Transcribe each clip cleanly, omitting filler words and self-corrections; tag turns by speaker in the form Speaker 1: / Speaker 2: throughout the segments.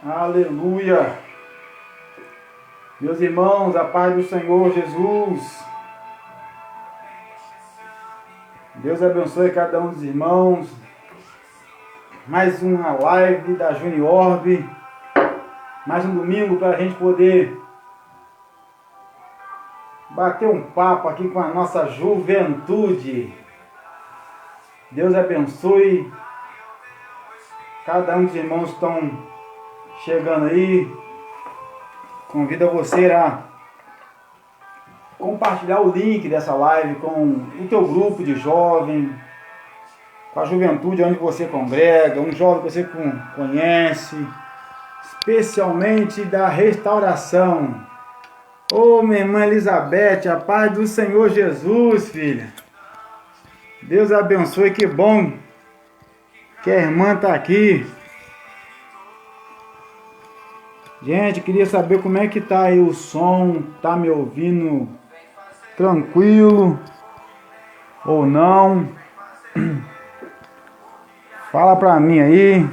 Speaker 1: Aleluia! Meus irmãos, a paz do Senhor Jesus. Deus abençoe cada um dos irmãos. Mais uma live da Juniorb. Mais um domingo para a gente poder bater um papo aqui com a nossa juventude. Deus abençoe cada um dos irmãos que estão chegando aí. Convido você a compartilhar o link dessa live com o teu grupo de jovem, com a juventude onde você congrega, um jovem que você conhece, especialmente da restauração. Ô, minha irmã Elizabeth, a paz do Senhor Jesus, filha. Deus abençoe, que bom que a irmã está aqui. Gente, queria saber como é que tá aí o som, tá me ouvindo tranquilo ou não? Fala pra mim aí.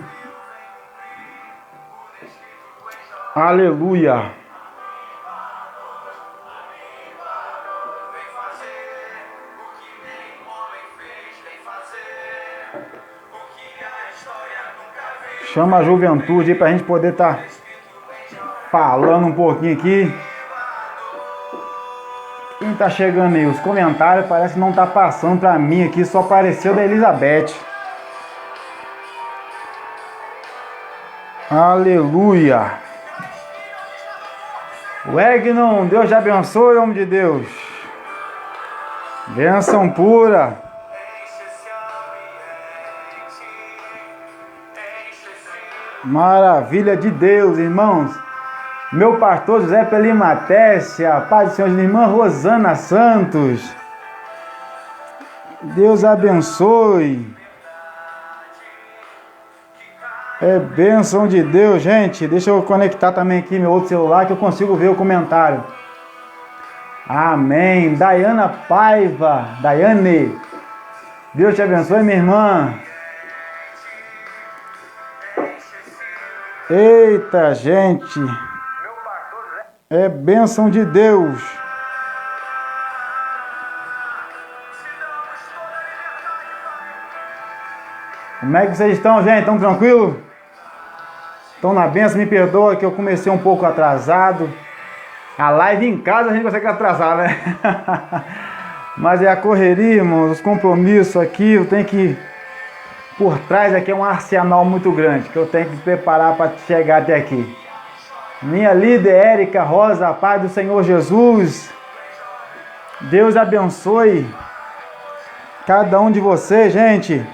Speaker 1: Aleluia. Chama a juventude aí pra gente poder estar falando um pouquinho aqui. Quem tá chegando aí? Os comentários parece que não tá passando pra mim aqui, só apareceu da Elizabeth. Aleluia. Wegnon, Deus te abençoe, homem de Deus. Bênção pura. Maravilha de Deus, irmãos. Meu pastor José Pelimatécia, paz do Senhor, minha irmã Rosana Santos. Deus abençoe. É bênção de Deus, gente. Deixa eu conectar também aqui meu outro celular que eu consigo ver o comentário. Amém. Daiana Paiva, Daiane. Deus te abençoe, minha irmã. Eita, gente. É bênção de Deus. Como é que vocês estão, gente? Estão tranquilos? Estão na bênção? Me perdoa que eu comecei um pouco atrasado. A live em casa a gente consegue atrasar, né? Mas é a correria, irmãos, os compromissos aqui. Eu tenho que... Por trás aqui é um arsenal muito grande que eu tenho que preparar para chegar até aqui. Minha líder Érica Rosa, a paz do Senhor Jesus. Deus abençoe cada um de vocês, gente.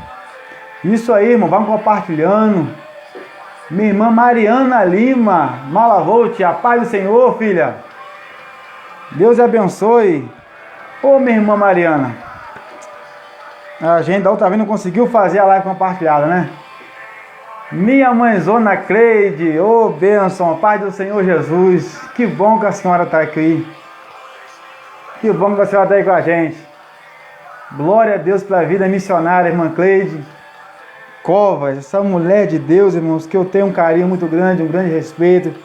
Speaker 1: Isso aí, irmão, vamos compartilhando. Minha irmã Mariana Lima, Malavolte, a paz do Senhor, filha. Deus abençoe. Ô, minha irmã Mariana. A gente da outra vez não conseguiu fazer a live compartilhada, né? Minha mãezona Cleide, ô bênção, paz do Senhor Jesus. Que bom que a senhora está aqui. Que bom que a senhora está aí com a gente. Glória a Deus pela vida missionária, irmã Cleide Covas, essa mulher de Deus, irmãos, que eu tenho um carinho muito grande, um grande respeito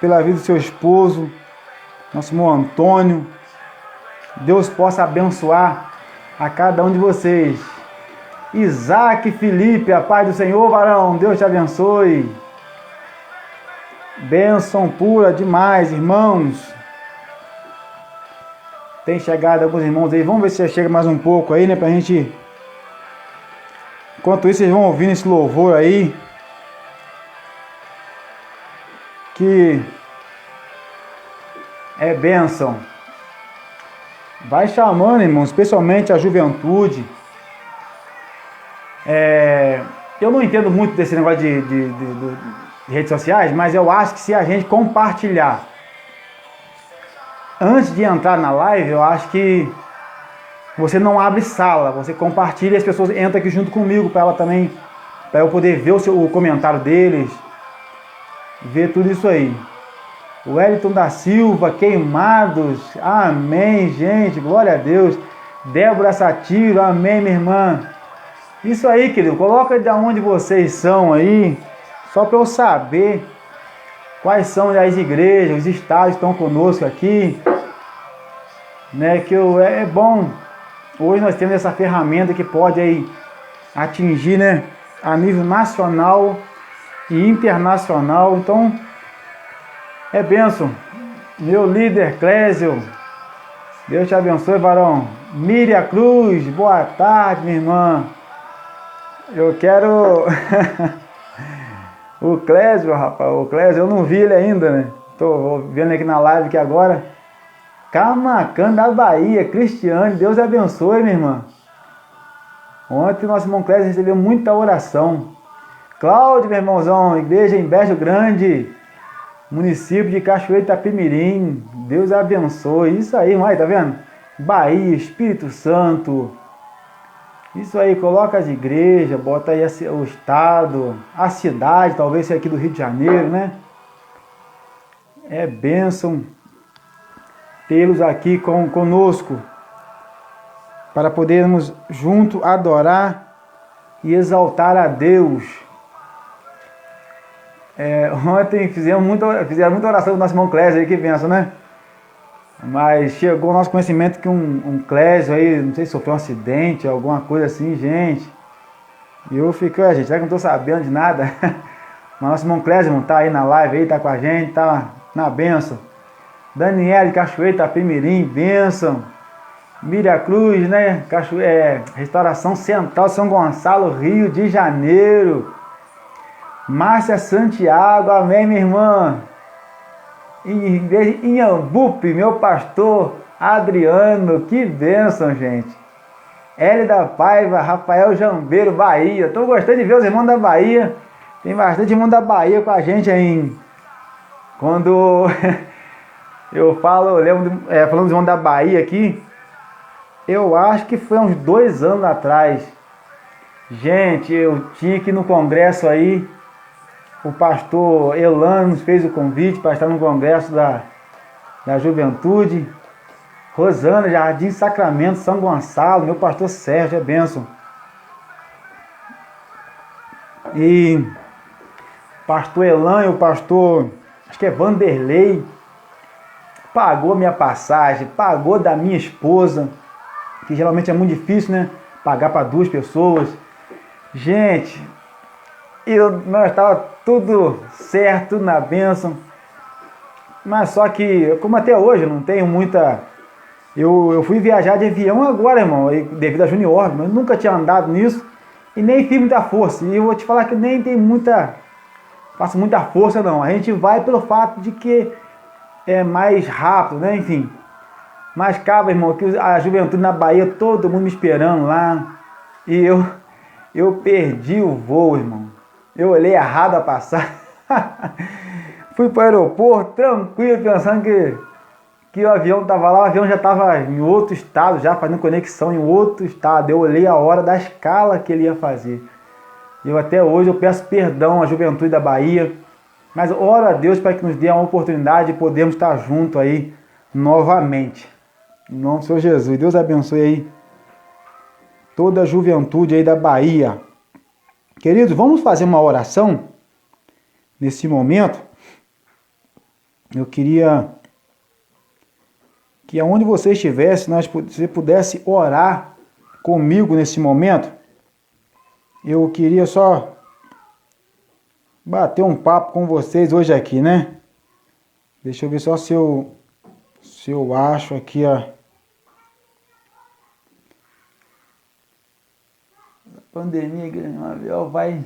Speaker 1: pela vida do seu esposo, nosso irmão Antônio. Deus possa abençoar a cada um de vocês. Isaac Felipe, a paz do Senhor, varão, Deus te abençoe. Bênção pura demais, irmãos. Tem chegado alguns irmãos aí, vamos ver se chega mais um pouco aí, né, pra gente... Enquanto isso, vocês vão ouvindo esse louvor aí, que é bênção. Vai chamando, irmãos, especialmente a juventude. Eu não entendo muito desse negócio de redes sociais, mas eu acho que se a gente compartilhar antes de entrar na live, eu acho que você não abre sala, você compartilha e as pessoas entram aqui junto comigo para ela também, para eu poder ver o comentário deles, ver tudo isso aí. O Wellington da Silva, Queimados, amém, gente, glória a Deus. Débora Satiro, amém, minha irmã. Isso aí, querido, coloca de onde vocês são aí, só para eu saber quais são as igrejas, os estados que estão conosco aqui, né? Que é bom, hoje nós temos essa ferramenta que pode aí atingir, né, a nível nacional e internacional. Então é bênção. Meu líder Clésio, Deus te abençoe, varão. Miriam Cruz, boa tarde, minha irmã. Eu quero o Clésio, rapaz, o Clésio, eu não vi ele ainda, né? Tô vendo aqui na live aqui agora. Camacan da Bahia, Cristiane, Deus abençoe, minha irmã. Ontem nosso irmão Clésio recebeu muita oração. Cláudio, meu irmãozão, igreja em Bejo Grande, município de Cachoeira Itapemirim, Deus abençoe. Isso aí, irmão, aí, tá vendo? Bahia, Espírito Santo. Isso aí, coloca as igrejas, bota aí o estado, a cidade, talvez seja aqui do Rio de Janeiro, né? É bênção tê-los aqui conosco, para podermos juntos adorar e exaltar a Deus. Ontem fizeram muita oração do nosso irmão Clésio aí, que benção, né? Mas chegou ao nosso conhecimento que um Clésio aí, não sei se sofreu um acidente, alguma coisa assim, gente. E eu fiquei, gente, será que eu não estou sabendo de nada? Mas nosso irmão Clésio não tá aí na live aí, tá com a gente, tá na benção. Daniela de Cachoeira Itapemirim, benção. Miriam Cruz, né? Restauração Central, São Gonçalo, Rio de Janeiro. Márcia Santiago, amém, minha irmã. Inhambupe, meu pastor Adriano, que bênção, gente. Hélio da Paiva, Rafael Jambeiro, Bahia. Tô gostando de ver os irmãos da Bahia. Tem bastante irmão da Bahia com a gente aí. Quando eu lembro, falando dos irmãos da Bahia aqui, eu acho que foi uns 2 anos atrás. Gente, eu tinha que ir no congresso aí. O pastor Elano nos fez o convite para estar no congresso da juventude. Rosana, Jardim Sacramento, São Gonçalo, meu pastor Sérgio, é bênção. E pastor Elan e o pastor, acho que é Vanderlei, pagou minha passagem, pagou da minha esposa, que geralmente é muito difícil, né? Pagar para 2 pessoas. Gente, nós estava tudo certo, na bênção. Mas só que, como até hoje eu não tenho muita... Eu fui viajar de avião agora, irmão, devido a Junior, mas nunca tinha andado nisso e nem fiz muita força. E eu vou te falar que nem tem faço muita força não. A gente vai pelo fato de que é mais rápido, né? Enfim. Mas acaba, irmão, que a juventude na Bahia, todo mundo me esperando lá. E eu perdi o voo, irmão. Eu olhei errado a passar. Fui para o aeroporto, tranquilo, pensando que o avião estava lá. O avião já estava em outro estado, já fazendo conexão em outro estado. Eu olhei a hora da escala que ele ia fazer. Até hoje eu peço perdão à juventude da Bahia. Mas oro a Deus para que nos dê a oportunidade de podermos estar juntos aí novamente. Em nome do Senhor Jesus. Deus abençoe aí toda a juventude aí da Bahia. Queridos, vamos fazer uma oração nesse momento. Eu queria que aonde você estivesse, você pudesse orar comigo nesse momento. Eu queria só bater um papo com vocês hoje aqui, né? Deixa eu ver só se eu acho aqui a pandemia, vai.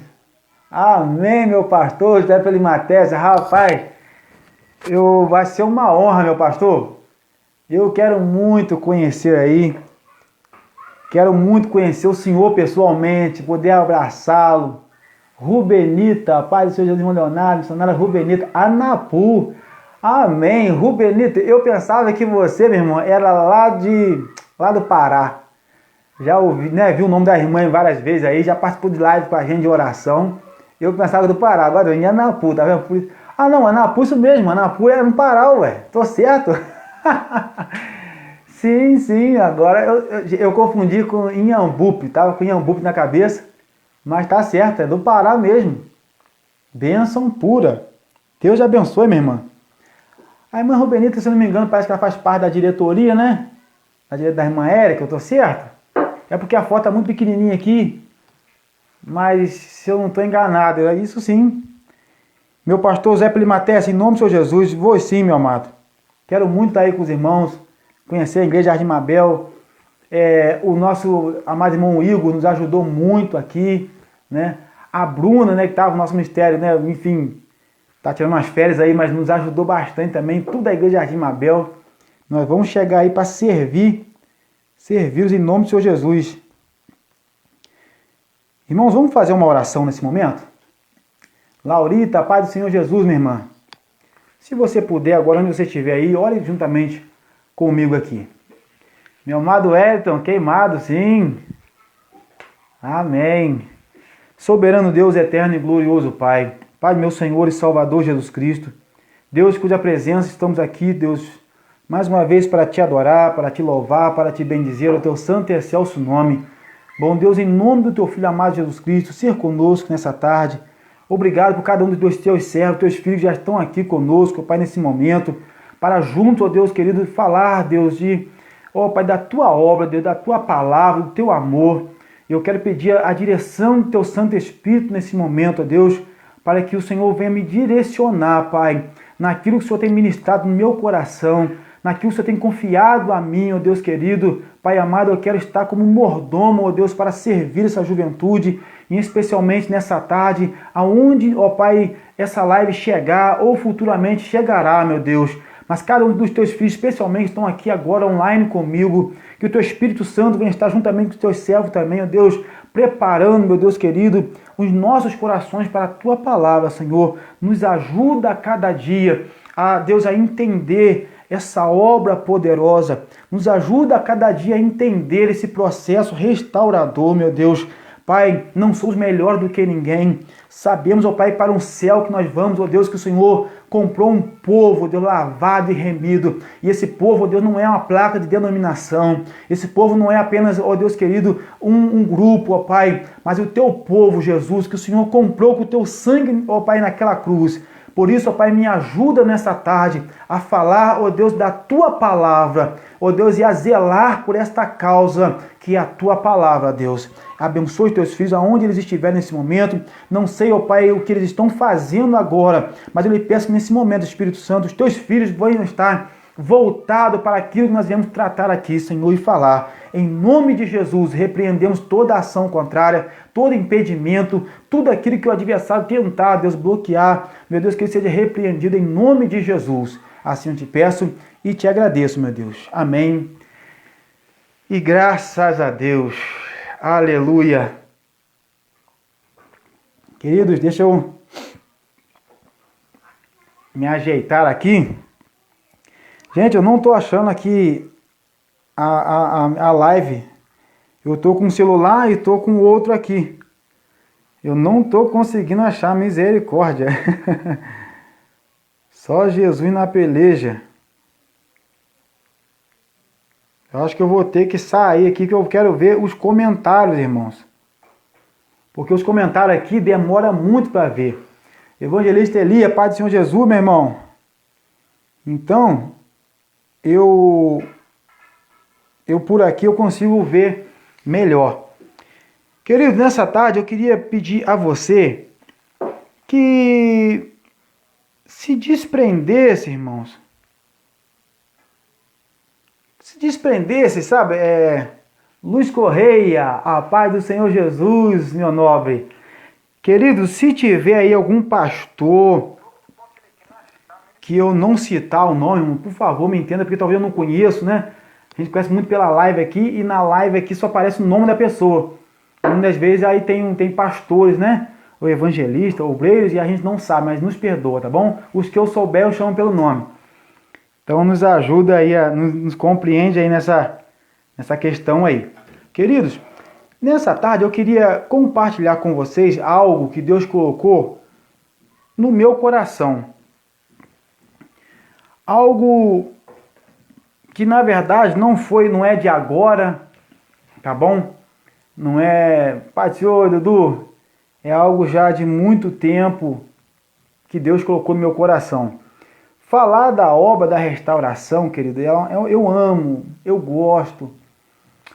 Speaker 1: Amém, meu pastor, José Pelimatésia, rapaz. Vai ser uma honra, meu pastor. Eu quero muito conhecer aí. Quero muito conhecer o senhor pessoalmente, poder abraçá-lo. Rubenita, Paz do Senhor Jesus, irmão Leonardo, missionária Rubenita, Anapu. Amém, Rubenita. Eu pensava que você, meu irmão, era lá do Pará. Já ouvi, né? Vi o nome da irmã várias vezes aí, já participou de live com a gente de oração. Eu pensava do Pará, agora eu em Anapu, tá vendo? Ah não, Anapu, isso mesmo, Anapu é no Pará, ué. Tô certo? Sim, agora eu confundi com Inhambupe, tava com Inhambupe na cabeça, mas tá certo, é do Pará mesmo. Bênção pura. Deus abençoe, minha irmã. A irmã Rubenita, se eu não me engano, parece que ela faz parte da diretoria, né? Da irmã Érica, eu tô certo? É porque a foto é muito pequenininha aqui, mas se eu não estou enganado, é isso sim. Meu pastor Zé Pelimatessa, em nome do Senhor Jesus, vou sim, meu amado. Quero muito estar aí com os irmãos, conhecer a igreja Jardim Mabel. O nosso amado irmão Igor nos ajudou muito aqui, né? A Bruna, né, que estava no nosso ministério, né? Enfim, tá tirando umas férias aí, mas nos ajudou bastante também. Tudo a igreja Jardim Mabel. Nós vamos chegar aí para servi-los em nome do Senhor Jesus. Irmãos, vamos fazer uma oração nesse momento? Laurita, Pai do Senhor Jesus, minha irmã. Se você puder, agora onde você estiver aí, ore juntamente comigo aqui. Meu amado Elton, queimado, sim. Amém. Soberano Deus, eterno e glorioso Pai. Pai, meu Senhor e Salvador Jesus Cristo. Deus, cuja presença estamos aqui, Deus, mais uma vez para te adorar, para te louvar, para te bendizer o teu santo e excelso nome. Bom Deus, em nome do teu Filho amado Jesus Cristo, ser conosco nessa tarde. Obrigado por cada um dos teus servos, teus filhos já estão aqui conosco, Pai, nesse momento, para junto, ó Deus querido, falar, Deus, Pai, da tua obra, Deus, da tua palavra, do teu amor. Eu quero pedir a direção do teu Santo Espírito nesse momento, ó Deus, para que o Senhor venha me direcionar, Pai, naquilo que o Senhor tem ministrado no meu coração, naquilo que o Senhor tem confiado a mim, ó Deus querido. Pai amado, eu quero estar como mordomo, ó Deus, para servir essa juventude, e especialmente nessa tarde, aonde, ó Pai, essa live chegar, ou futuramente chegará, meu Deus. Mas cada um dos teus filhos, especialmente, estão aqui agora online comigo, que o teu Espírito Santo venha estar juntamente com os teus servos também, ó Deus, preparando, meu Deus querido, os nossos corações para a tua palavra, Senhor. Nos ajuda a cada dia, Deus, a entender essa obra poderosa. Nos ajuda a cada dia a entender esse processo restaurador, meu Deus. Pai, não somos melhores do que ninguém. Sabemos, ó Pai, para um céu que nós vamos, ó Deus, que o Senhor comprou um povo, ó Deus, lavado e remido. E esse povo, ó Deus, não é uma placa de denominação. Esse povo não é apenas, ó Deus querido, um grupo, ó Pai, mas o teu povo, Jesus, que o Senhor comprou com o teu sangue, ó Pai, naquela cruz. Por isso, ó Pai, me ajuda nessa tarde a falar, ó Deus, da tua palavra, ó Deus, e a zelar por esta causa que é a tua palavra, Deus. Abençoe os teus filhos aonde eles estiverem nesse momento. Não sei, ó Pai, o que eles estão fazendo agora, mas eu lhe peço que nesse momento, Espírito Santo, os teus filhos venham estar voltados para aquilo que nós viemos tratar aqui, Senhor, e falar. Em nome de Jesus, repreendemos toda ação contrária, todo impedimento, tudo aquilo que o adversário tentar, Deus, bloquear. Meu Deus, que ele seja repreendido em nome de Jesus. Assim eu te peço e te agradeço, meu Deus. Amém. E graças a Deus. Aleluia. Queridos, deixa eu me ajeitar aqui. Gente, eu não estou achando aqui a live. Eu estou com um celular e estou com o outro aqui. Eu não estou conseguindo achar, misericórdia. Só Jesus na peleja. Eu acho que eu vou ter que sair aqui, que eu quero ver os comentários, irmãos. Porque os comentários aqui demoram muito para ver. Evangelista Elia, Pai do Senhor Jesus, meu irmão. Então, eu por aqui eu consigo ver melhor. Querido, nessa tarde eu queria pedir a você que se desprendesse, irmãos. Se desprendesse, sabe? Luiz Correia, a paz do Senhor Jesus, meu nobre. Querido, se tiver aí algum pastor que eu não citar o nome, por favor, me entenda, porque talvez eu não conheço, né? A gente conhece muito pela live aqui, e na live aqui só aparece o nome da pessoa. Muitas vezes aí tem pastores, né? Ou evangelista, ou obreiros, e a gente não sabe, mas nos perdoa, tá bom? Os que eu souber, eu chamo pelo nome. Então nos ajuda aí, nos compreende aí nessa questão aí. Queridos, nessa tarde eu queria compartilhar com vocês algo que Deus colocou no meu coração. Algo que na verdade não é de agora, tá bom? Não é, Pai do Senhor, Dudu, é algo já de muito tempo que Deus colocou no meu coração. Falar da obra da restauração, querido, eu amo, eu gosto.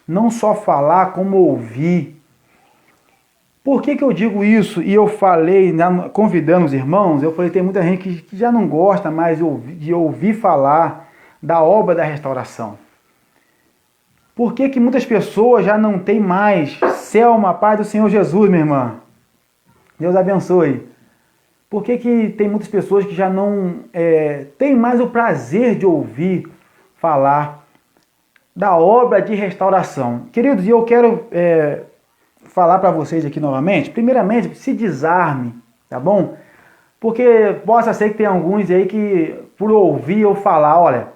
Speaker 1: Não só falar, como ouvir. Por que eu digo isso? E eu falei, convidando os irmãos, eu falei, tem muita gente que já não gosta mais de ouvir falar da obra da restauração. Por que muitas pessoas já não têm mais Selma, paz do Senhor Jesus, minha irmã? Deus abençoe. Por que tem muitas pessoas que já não têm mais o prazer de ouvir falar da obra de restauração? Queridos, eu quero falar para vocês aqui novamente. Primeiramente, se desarme, tá bom? Porque possa ser que tem alguns aí que, por ouvir eu falar, olha,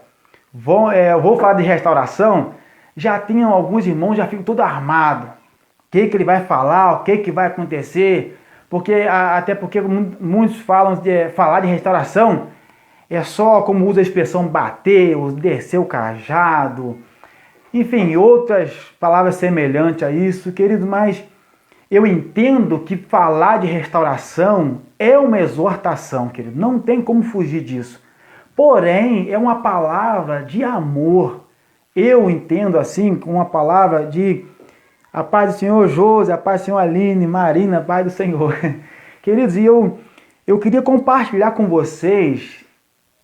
Speaker 1: eu vou falar de restauração, já tinham alguns irmãos, já ficam todo armado. O que ele vai falar, o que vai acontecer? Até porque muitos falam de falar de restauração, é só como usa a expressão bater, descer o cajado, enfim, outras palavras semelhantes a isso, querido, mas eu entendo que falar de restauração é uma exortação, querido, não tem como fugir disso. Porém, é uma palavra de amor. Eu entendo assim, com uma palavra de a paz do Senhor José, a paz do Senhor Aline, Marina, a paz do Senhor. Queridos, e eu queria compartilhar com vocês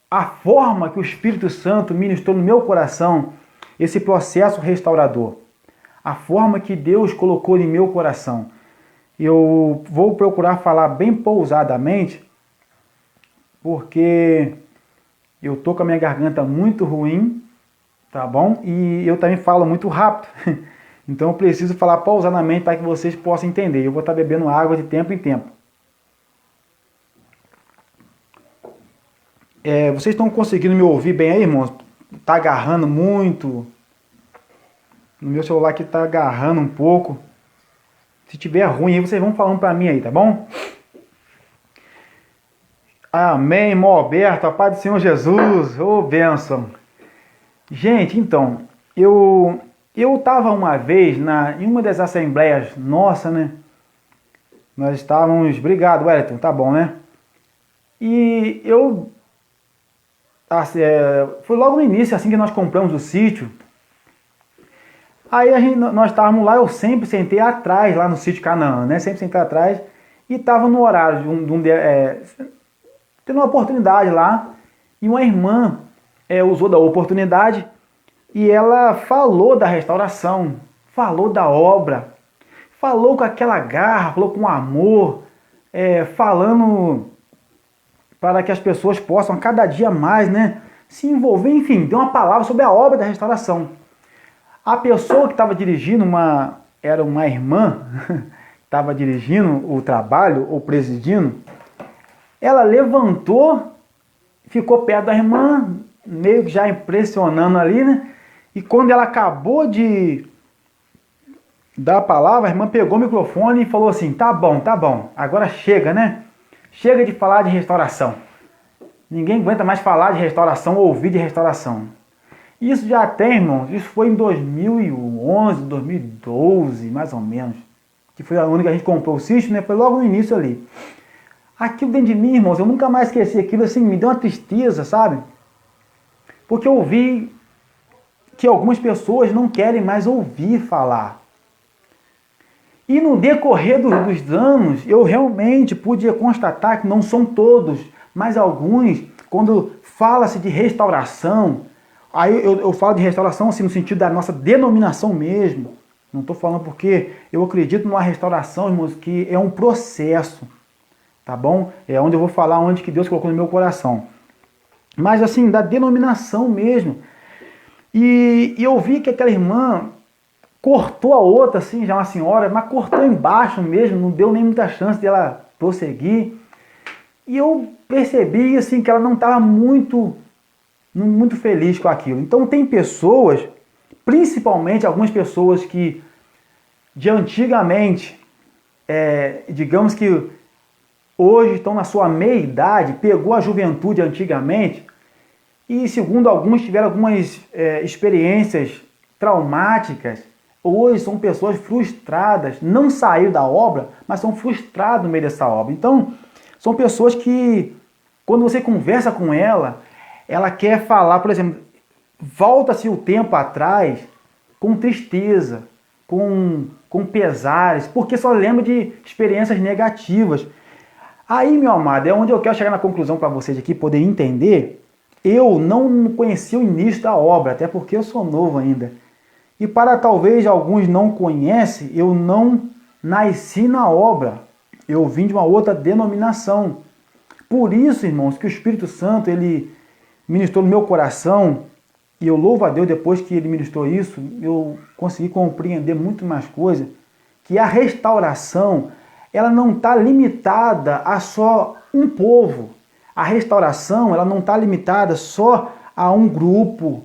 Speaker 1: a forma que o Espírito Santo ministrou no meu coração esse processo restaurador. A forma que Deus colocou em meu coração. Eu vou procurar falar bem pausadamente, porque eu tô com a minha garganta muito ruim, tá bom? E eu também falo muito rápido. Então eu preciso falar pausadamente para que vocês possam entender. Eu vou estar bebendo água de tempo em tempo. Vocês estão conseguindo me ouvir bem aí, irmãos? Tá agarrando muito. No meu celular aqui tá agarrando um pouco. Se tiver ruim aí, vocês vão falando para mim aí, tá bom? Amém, irmão Alberto, a paz do Senhor Jesus. Ô, bênção. Gente, então, eu estava uma vez em uma das assembleias nossa, né? Nós estávamos... Obrigado, Wellington, tá bom, né? E eu... foi logo no início, assim que nós compramos o sítio. Aí nós estávamos lá, eu sempre sentei atrás, lá no sítio Canaã, né? Sempre sentei atrás. E estava no horário, tendo uma oportunidade lá. E uma irmã usou da oportunidade e ela falou da restauração, falou da obra, falou com aquela garra, falou com amor, falando para que as pessoas possam cada dia mais, né, se envolver, enfim, deu uma palavra sobre a obra da restauração. A pessoa que estava dirigindo, era uma irmã, estava dirigindo o trabalho, ou presidindo, ela levantou, ficou perto da irmã, meio que já impressionando ali, né? E quando ela acabou de dar a palavra, a irmã pegou o microfone e falou assim, tá bom, agora chega, né? Chega de falar de restauração. Ninguém aguenta mais falar de restauração, ouvir de restauração. Isso já tem, irmãos, isso foi em 2011, 2012, mais ou menos. Que foi a única que a gente comprou o sítio, né? Foi logo no início ali. Aquilo dentro de mim, irmãos, eu nunca mais esqueci aquilo, assim, me deu uma tristeza, sabe? Porque eu vi que algumas pessoas não querem mais ouvir falar. E no decorrer dos anos, eu realmente pude constatar que não são todos, mas alguns, quando fala-se de restauração, aí eu falo de restauração assim, no sentido da nossa denominação mesmo. Não estou falando porque eu acredito numa restauração, irmãos, que é um processo, tá bom? É onde eu vou falar onde que Deus colocou no meu coração. Mas assim, da denominação mesmo. E eu vi que aquela irmã cortou a outra, assim, já uma senhora, mas cortou embaixo mesmo, não deu nem muita chance de ela prosseguir. E eu percebi, assim, que ela não estava muito feliz com aquilo. Então tem pessoas, principalmente algumas pessoas que de antigamente, digamos que hoje estão na sua meia-idade, pegou a juventude antigamente, e segundo alguns tiveram algumas experiências traumáticas, hoje são pessoas frustradas, não saíram da obra, mas são frustradas no meio dessa obra. Então, são pessoas que Quando você conversa com ela, ela quer falar, por exemplo, volta-se o tempo atrás com tristeza, com pesares, porque só lembra de experiências negativas. Aí, meu amado, é onde eu quero chegar na conclusão para vocês aqui, poder entender. Eu não conheci o início da obra, até porque eu sou novo ainda. E para talvez alguns não conhecem, eu não nasci na obra. Eu vim de uma outra denominação. Por isso, irmãos, que o Espírito Santo, ele ministrou no meu coração, e eu louvo a Deus depois que ele ministrou isso, eu consegui compreender muito mais coisas, que a restauração, ela não está limitada a só um povo. A restauração, ela não está limitada só a um grupo.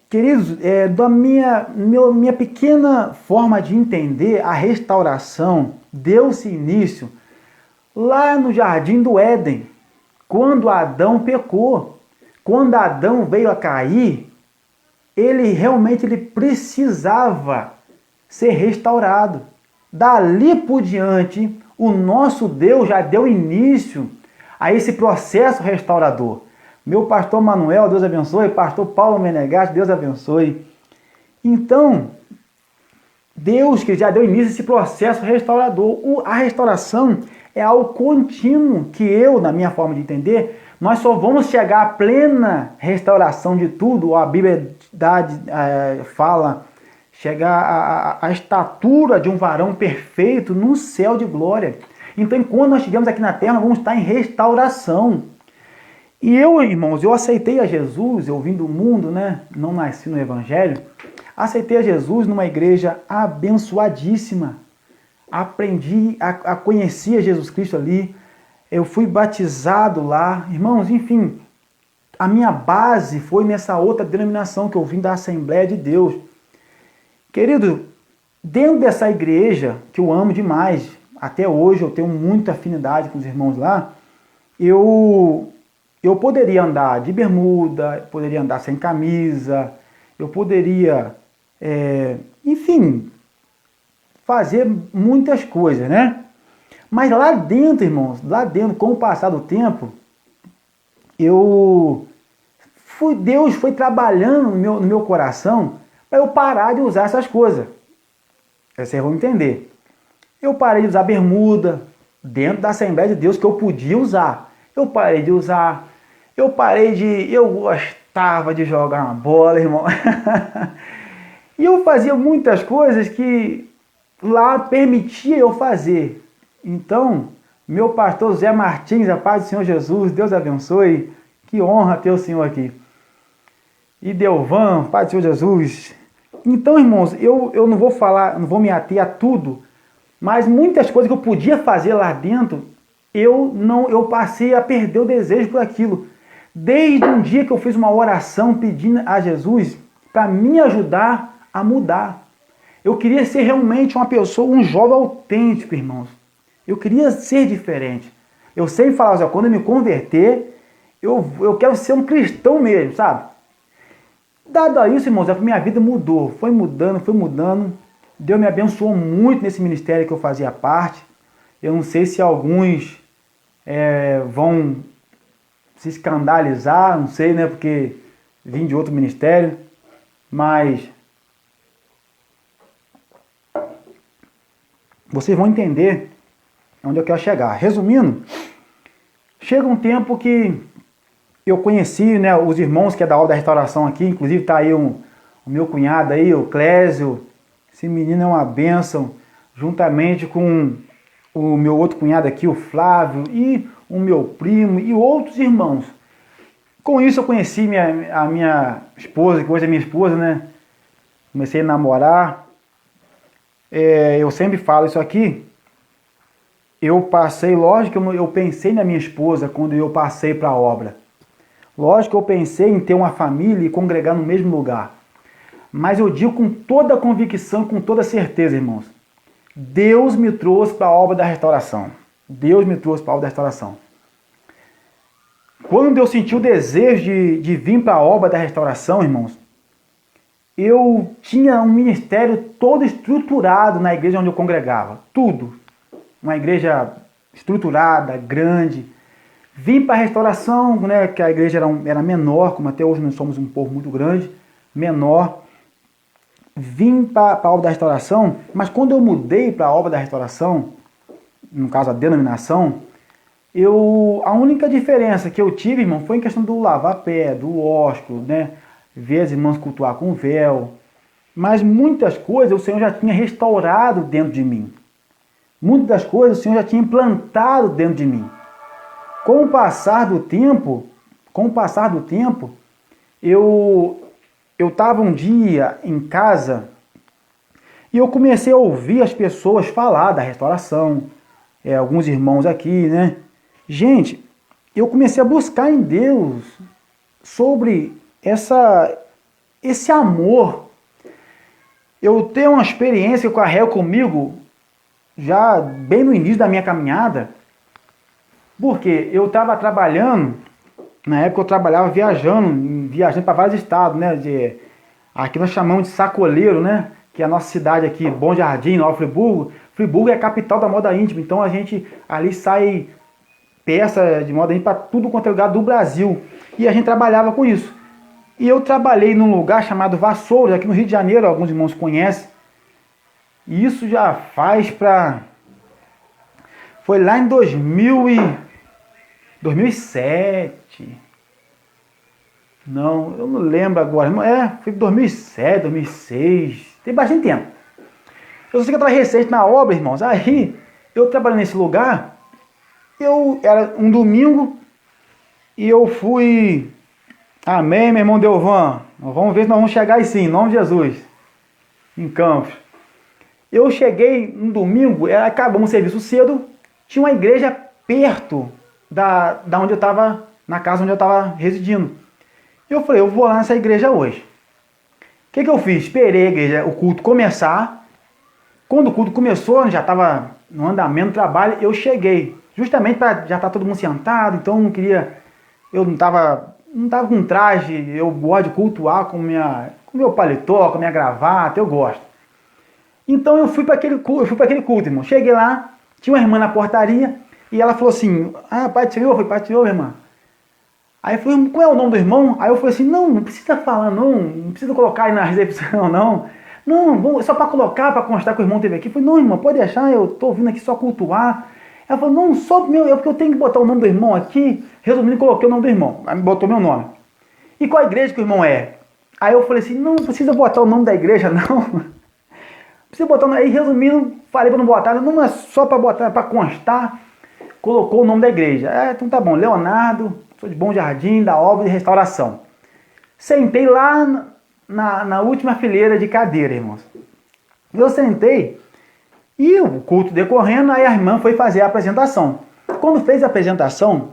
Speaker 1: Queridos, da minha pequena forma de entender, a restauração deu-se início lá no Jardim do Éden, quando Adão pecou. Quando Adão veio a cair, ele realmente precisava ser restaurado. Dali por diante, o nosso Deus já deu início a esse processo restaurador. Meu pastor Manuel, Deus abençoe. Pastor Paulo Menegatti, Deus abençoe. Então, Deus que já deu início a esse processo restaurador. A restauração é algo contínuo que eu, na minha forma de entender, nós só vamos chegar à plena restauração de tudo. A Bíblia fala chegar à estatura de um varão perfeito no céu de glória. Então, enquanto nós estivermos aqui na terra, nós vamos estar em restauração. E eu, irmãos, eu aceitei a Jesus, eu vim do mundo, né? Não nasci no Evangelho. Aceitei a Jesus numa igreja abençoadíssima. Aprendi a conhecer Jesus Cristo ali. Eu fui batizado lá. Irmãos, enfim, a minha base foi nessa outra denominação que eu vim da Assembleia de Deus. Querido, dentro dessa igreja, que eu amo demais, até hoje eu tenho muita afinidade com os irmãos lá, eu poderia andar de bermuda, poderia andar sem camisa, eu poderia, enfim, fazer muitas coisas, né? Mas lá dentro, irmãos, lá dentro, com o passar do tempo, Deus foi trabalhando no meu coração para eu parar de usar essas coisas. Vocês vão entender. Eu parei de usar bermuda dentro da Assembleia de Deus que eu podia usar. Eu parei de usar. Eu gostava de jogar uma bola, irmão. E eu fazia muitas coisas que lá permitia eu fazer. Então, meu pastor Zé Martins, a paz do Senhor Jesus, Deus abençoe. Que honra ter o Senhor aqui. E Delvan, paz do Senhor Jesus. Então, irmãos, eu não vou falar, não vou me ater a tudo, mas muitas coisas que eu podia fazer lá dentro, eu passei a perder o desejo por aquilo. Desde um dia que eu fiz uma oração pedindo a Jesus para me ajudar a mudar. Eu queria ser realmente uma pessoa, um jovem autêntico, irmãos. Eu queria ser diferente. Eu sempre falava, quando eu me converter, eu quero ser um cristão mesmo, sabe? Dado a isso, irmãos, a minha vida mudou. Foi mudando. Deus me abençoou muito nesse ministério que eu fazia parte. Eu não sei se alguns vão se escandalizar, não sei, né? Porque vim de outro ministério. Mas vocês vão entender onde eu quero chegar. Resumindo, chega um tempo que eu conheci, né, os irmãos que é da obra da restauração aqui, inclusive está aí o meu cunhado aí, o Clésio. Esse menino é uma bênção, juntamente com o meu outro cunhado aqui, o Flávio, e o meu primo e outros irmãos. Com isso eu conheci a minha esposa, que hoje é minha esposa, né? Comecei a namorar. Eu sempre falo isso aqui. Eu passei, lógico que eu pensei na minha esposa quando eu passei para a obra. Lógico que eu pensei em ter uma família e congregar no mesmo lugar. Mas eu digo com toda a convicção, com toda a certeza, irmãos. Deus me trouxe para a obra da restauração. Deus me trouxe para a obra da restauração. Quando eu senti o desejo de vir para a obra da restauração, irmãos, eu tinha um ministério todo estruturado na igreja onde eu congregava. Tudo. Uma igreja estruturada, grande, Vim para a restauração, né, que a igreja era menor, como até hoje nós somos um povo muito grande, menor. Vim para a obra da restauração, mas quando eu mudei para a obra da restauração, no caso a denominação, a única diferença que eu tive, irmão, foi em questão do lavar pé, do ósculo, né, ver as irmãs cultuar com véu. Mas muitas coisas o Senhor já tinha restaurado dentro de mim. Muitas das coisas o Senhor já tinha implantado dentro de mim. Com o passar do tempo, eu estava um dia em casa e eu comecei a ouvir as pessoas falar da restauração, alguns irmãos aqui, né? Gente, eu comecei a buscar em Deus sobre esse amor. Eu tenho uma experiência que eu carrego comigo já bem no início da minha caminhada, porque eu estava trabalhando, na época eu trabalhava viajando para vários estados, né? Aqui nós chamamos de sacoleiro, né? Que é a nossa cidade aqui, Bom Jardim, Nova Friburgo. Friburgo é a capital da moda íntima, então a gente ali sai peça de moda íntima para tudo quanto é lugar do Brasil. E a gente trabalhava com isso. E eu trabalhei num lugar chamado Vassouras, aqui no Rio de Janeiro, alguns irmãos conhecem. E isso já faz para... Foi lá em 2007. Não, eu não lembro agora. Foi em 2007, 2006. Tem bastante tempo. Eu sei que eu estava recente na obra, irmãos. Aí, eu trabalhando nesse lugar, era um domingo e eu fui... Amém, meu irmão Delvan. Vamos ver se nós vamos chegar aí sim, em nome de Jesus. Em Campos. Eu cheguei no domingo, acabamos o serviço cedo, tinha uma igreja perto da onde eu estava, na casa onde eu estava residindo. Eu falei, eu vou lá nessa igreja hoje. O que eu fiz? Esperei a igreja, o culto começar. Quando o culto começou, já estava no andamento do trabalho, eu cheguei. Justamente para já estar todo mundo sentado, então eu não estava com traje, eu gosto de cultuar com meu paletó, com minha gravata, eu gosto. Então eu fui para aquele culto, irmão. Cheguei lá, tinha uma irmã na portaria, e ela falou assim, Pai do Senhor, foi Pai do Senhor, irmã. Aí eu falei, qual é o nome do irmão? Aí eu falei assim, não precisa falar não precisa colocar aí na recepção, não. Não, só para colocar, para constar que o irmão esteve aqui. Eu falei, não, irmã, pode deixar, eu estou vindo aqui só cultuar. Ela falou, não, é porque eu tenho que botar o nome do irmão aqui. Resumindo, coloquei o nome do irmão. Aí botou meu nome. E qual igreja que o irmão é? Aí eu falei assim, não precisa botar o nome da igreja, não. Precisa botar o nome. Aí resumindo, falei para não botar, não é só para botar, para constar. Colocou o nome da igreja. Então tá bom, Leonardo, sou de Bom Jardim, da obra de restauração. Sentei lá na última fileira de cadeira, irmãos. Eu sentei e o culto decorrendo, aí a irmã foi fazer a apresentação. Quando fez a apresentação,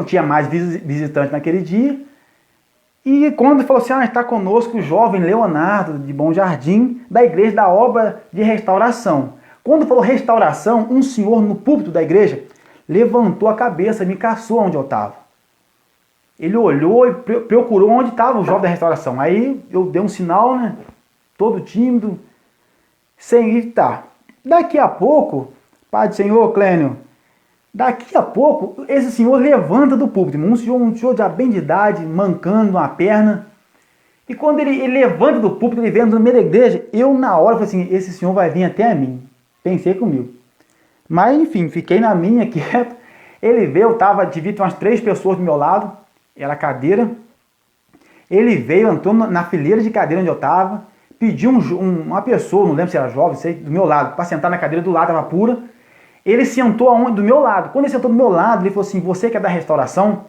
Speaker 1: tinha mais visitantes naquele dia, e quando falou assim, está conosco o jovem Leonardo, de Bom Jardim, da igreja da obra de restauração. Quando falou restauração, um senhor no púlpito da igreja levantou a cabeça e me caçou onde eu estava. Ele olhou e procurou onde estava o jovem da restauração. Aí eu dei um sinal, né? Todo tímido, sem estar. Daqui a pouco, Pai do Senhor, Clênio, daqui a pouco, esse senhor levanta do púlpito. Um senhor já bem de idade, mancando uma perna. E quando ele levanta do púlpito, ele vem no meio da igreja, eu na hora falei assim, esse senhor vai vir até a mim. Pensei comigo. Mas enfim, fiquei na minha, quieto. Ele veio, devia ter umas 3 pessoas do meu lado, era cadeira. Ele veio, entrou na fileira de cadeira onde eu estava, pediu uma pessoa, não lembro se era jovem, sei, do meu lado, para sentar na cadeira do lado, estava pura. Ele sentou do meu lado. Quando ele sentou do meu lado, ele falou assim, você que é da restauração?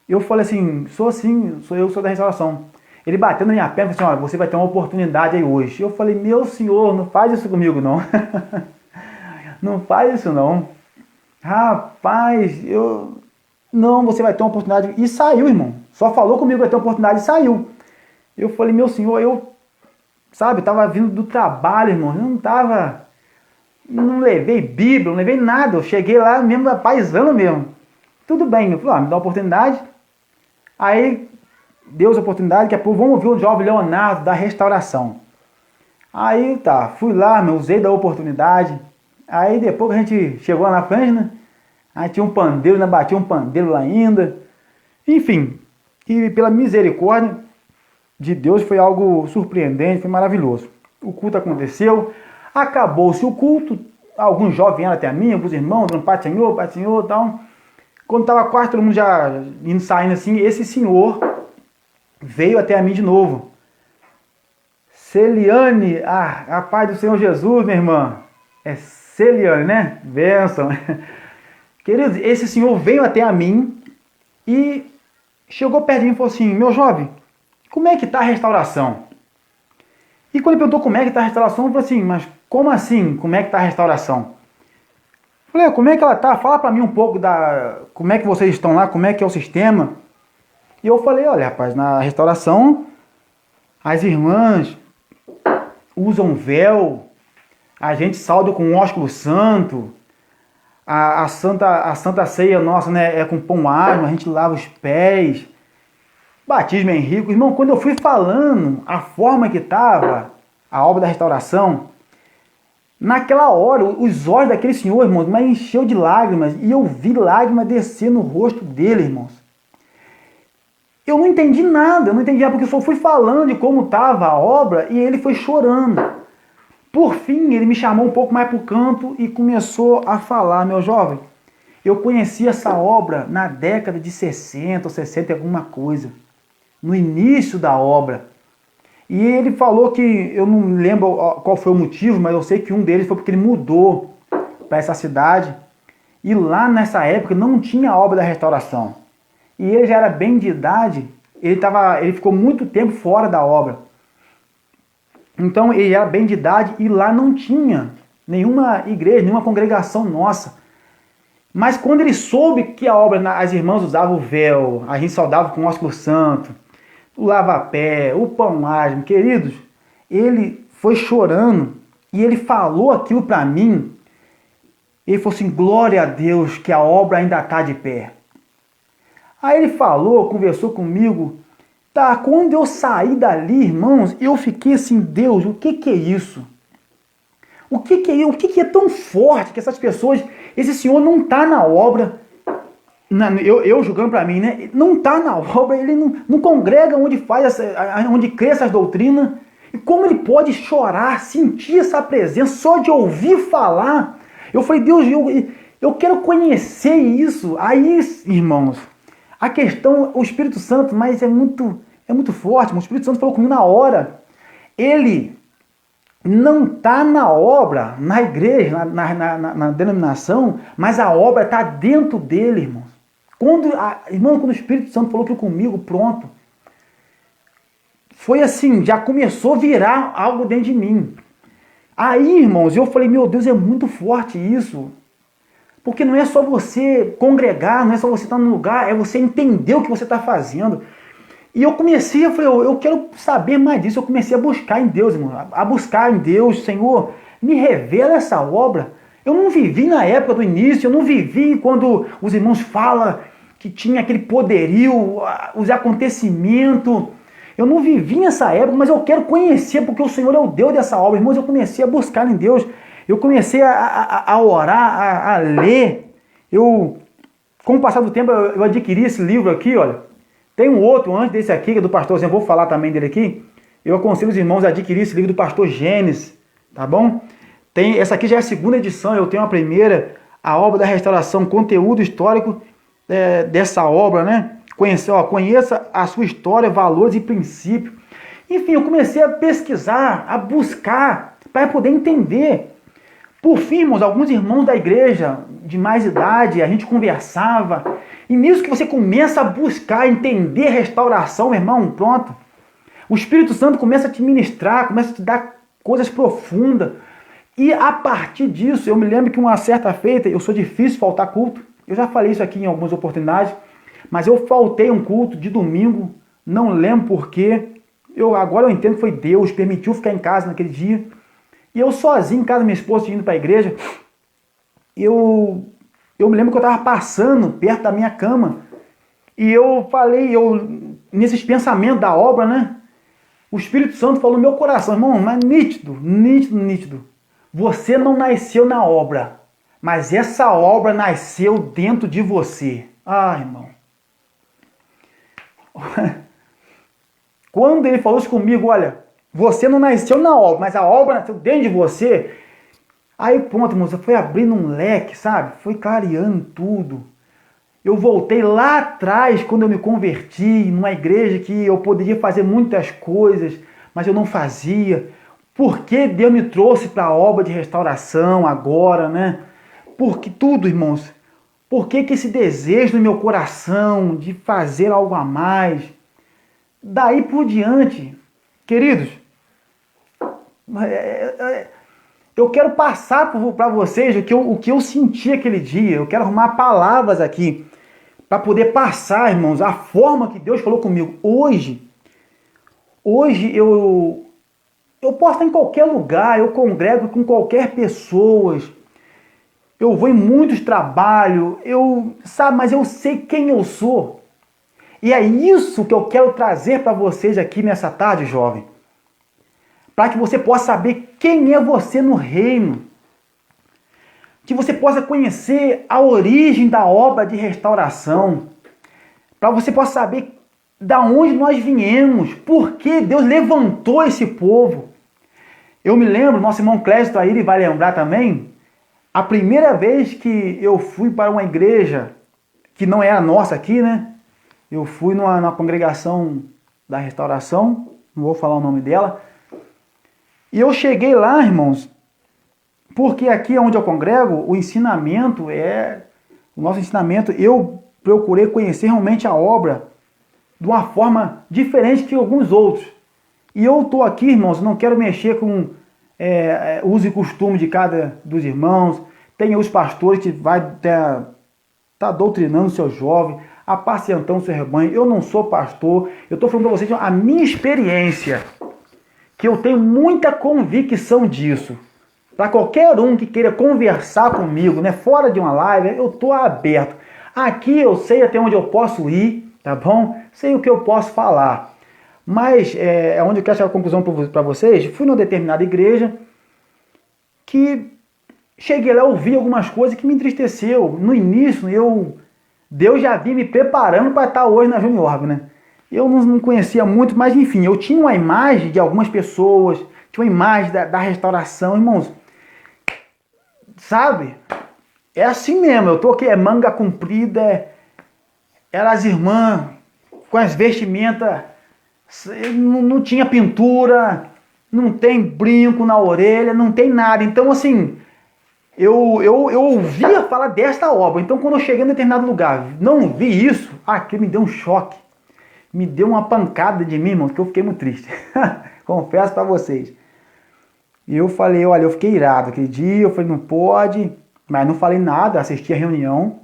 Speaker 1: Eu falei assim, sou da restauração. Ele bateu na minha perna e falou assim, olha, você vai ter uma oportunidade aí hoje. Eu falei, meu senhor, não faz isso comigo não. Não faz isso não. Rapaz, não, você vai ter uma oportunidade. E saiu, irmão. Só falou comigo que vai ter uma oportunidade e saiu. Eu falei, meu senhor, eu estava vindo do trabalho, irmão. Eu não levei Bíblia, não levei nada. Eu cheguei lá mesmo, paisano mesmo. Tudo bem. Eu falei, me dá uma oportunidade. Aí, deu a oportunidade, que vamos ouvir o jovem Leonardo da restauração. Aí, fui lá, usei da oportunidade. Aí, depois que a gente chegou lá na frente, né? Aí tinha um pandeiro, ainda batia um pandeiro lá ainda. Enfim, e pela misericórdia de Deus foi algo surpreendente, foi maravilhoso. O culto aconteceu, acabou-se o culto, alguns jovens vieram até mim, alguns irmãos, dando Pai Senhor e tal. Quando estava quase todo mundo já indo, saindo assim, esse senhor veio até a mim de novo. Celiane, a paz do Senhor Jesus, minha irmã. É Celiane, né? Bênção. Queridos, esse senhor veio até a mim e chegou perto de mim e falou assim: meu jovem, como é que está a restauração? E quando ele perguntou como é que está a restauração, eu falei assim: mas como assim, como é que está a restauração? Eu falei: como é que ela está? Fala para mim um pouco como é que vocês estão lá, como é que é o sistema. E eu falei: olha, rapaz, na restauração, as irmãs usam véu, a gente salda com ósculo santo, a Santa Ceia nossa, né, é com pão asmo, a gente lava os pés, batismo é rico. Irmão, quando eu fui falando a forma que estava a obra da restauração, naquela hora, os olhos daquele senhor, irmãos, me encheu de lágrimas, e eu vi lágrimas descer no rosto dele, irmãos. Eu não entendi nada, porque eu só fui falando de como estava a obra e ele foi chorando. Por fim, ele me chamou um pouco mais para o canto e começou a falar: meu jovem, eu conheci essa obra na década de 60 ou 60 e alguma coisa, no início da obra. E ele falou que, eu não lembro qual foi o motivo, mas eu sei que um deles foi porque ele mudou para essa cidade e lá nessa época não tinha obra da restauração. E ele já era bem de idade, ele ficou muito tempo fora da obra. Então ele era bem de idade e lá não tinha nenhuma igreja, nenhuma congregação nossa. Mas quando ele soube que a obra, as irmãs usavam o véu, a gente saudava com o ósculo santo, o lava-pé, o pão asmo, queridos, ele foi chorando e ele falou aquilo para mim. Ele falou assim: glória a Deus que a obra ainda está de pé. Aí ele falou, conversou comigo. Tá, quando eu saí dali, irmãos, eu fiquei assim: Deus, o que é isso? O que é tão forte que essas pessoas, esse senhor não está na obra, eu julgando para mim, né? Não está na obra, ele não congrega onde crê essas doutrinas. E como ele pode chorar, sentir essa presença, só de ouvir falar? Eu falei: Deus, eu quero conhecer isso. Aí, irmãos, a questão, o Espírito Santo, mas é muito forte. O Espírito Santo falou comigo na hora. Ele não está na obra, na igreja, na denominação, mas a obra está dentro dele, irmãos. Quando o Espírito Santo falou aquilo comigo, pronto. Foi assim, já começou a virar algo dentro de mim. Aí, irmãos, eu falei: meu Deus, é muito forte isso. Porque não é só você congregar, não é só você estar no lugar, é você entender o que você está fazendo. E eu falei: eu quero saber mais disso. Eu comecei a buscar em Deus, irmão, a buscar em Deus: Senhor, me revela essa obra. Eu não vivi na época do início, eu não vivi quando os irmãos falam que tinha aquele poderio, os acontecimentos. Eu não vivi nessa época, mas eu quero conhecer, porque o Senhor é o Deus dessa obra. Irmãos, eu comecei a buscar em Deus. Eu comecei a orar, a ler. Com o passar do tempo, eu adquiri esse livro aqui, olha. Tem um outro antes desse aqui, que é do pastor, eu vou falar também dele aqui. Eu aconselho os irmãos a adquirir esse livro do pastor Gênesis, tá bom? Essa aqui já é a segunda edição, eu tenho a primeira, a obra da restauração, conteúdo histórico dessa obra, né? Conheça a sua história, valores e princípios. Enfim, eu comecei a pesquisar, a buscar, para poder entender. Por fim, irmãos, alguns irmãos da igreja de mais idade, a gente conversava, e nisso que você começa a buscar, entender restauração, meu irmão, pronto. O Espírito Santo começa a te ministrar, começa a te dar coisas profundas. E a partir disso, eu me lembro que uma certa feita, eu sou difícil faltar culto. Eu já falei isso aqui em algumas oportunidades, mas eu faltei um culto de domingo, não lembro porquê. Agora eu entendo que foi Deus, permitiu ficar em casa naquele dia. E eu sozinho em casa, minha esposa indo para a igreja, eu me lembro que eu estava passando perto da minha cama, e eu falei, nesses pensamentos da obra, né? O Espírito Santo falou no meu coração: irmão, mas nítido. Você não nasceu na obra, mas essa obra nasceu dentro de você. Ah, irmão. Quando ele falou isso comigo, olha, você não nasceu na obra, mas a obra nasceu dentro de você. Aí pronto, moça, foi abrindo um leque, sabe? Foi clareando tudo. Eu voltei lá atrás, quando eu me converti, numa igreja que eu poderia fazer muitas coisas, mas eu não fazia. Por que Deus me trouxe para a obra de restauração agora, né? Porque tudo, irmãos. Por que esse desejo no meu coração de fazer algo a mais? Daí por diante, queridos, eu quero passar para vocês o que eu senti aquele dia. Eu quero arrumar palavras aqui para poder passar, irmãos, a forma que Deus falou comigo. Hoje eu posso estar em qualquer lugar, eu congrego com qualquer pessoa, eu vou em muitos trabalhos, mas eu sei quem eu sou. E é isso que eu quero trazer para vocês aqui nessa tarde, jovem. Para que você possa saber quem é você no reino. Que você possa conhecer a origem da obra de restauração. Para você possa saber da onde nós viemos. Por que Deus levantou esse povo. Eu me lembro, nosso irmão Clécio aí, ele vai lembrar também, a primeira vez que eu fui para uma igreja que não era nossa aqui, né? Eu fui na congregação da restauração, não vou falar o nome dela. E eu cheguei lá, irmãos, porque aqui onde eu congrego, o nosso ensinamento, eu procurei conhecer realmente a obra de uma forma diferente que alguns outros. E eu estou aqui, irmãos, não quero mexer com uso e costume de cada dos irmãos. Tem os pastores que vai tá doutrinando o seu jovem, apacentando o seu rebanho. Eu não sou pastor, eu estou falando para vocês a minha experiência, que eu tenho muita convicção disso. Para qualquer um que queira conversar comigo, né, fora de uma live, eu estou aberto. Aqui eu sei até onde eu posso ir, tá bom? Sei o que eu posso falar. Mas é onde eu quero chegar a conclusão para vocês. Fui numa determinada igreja que cheguei lá, ouvi algumas coisas que me entristeceu. No início, Deus já vinha me preparando para estar hoje na Juniorb, né? Eu não conhecia muito, mas enfim, eu tinha uma imagem de algumas pessoas, tinha uma imagem da restauração, irmãos. Sabe? É assim mesmo, eu tô aqui, manga comprida, eram as irmãs com as vestimentas, não tinha pintura, não tem brinco na orelha, não tem nada. Então, assim, eu ouvia falar desta obra. Então, quando eu cheguei em determinado lugar, não vi isso, aquilo me deu um choque. Me deu uma pancada de mim, irmão, que eu fiquei muito triste. Confesso para vocês. E eu falei, olha, eu fiquei irado aquele dia, eu falei, não pode, mas não falei nada, assisti a reunião.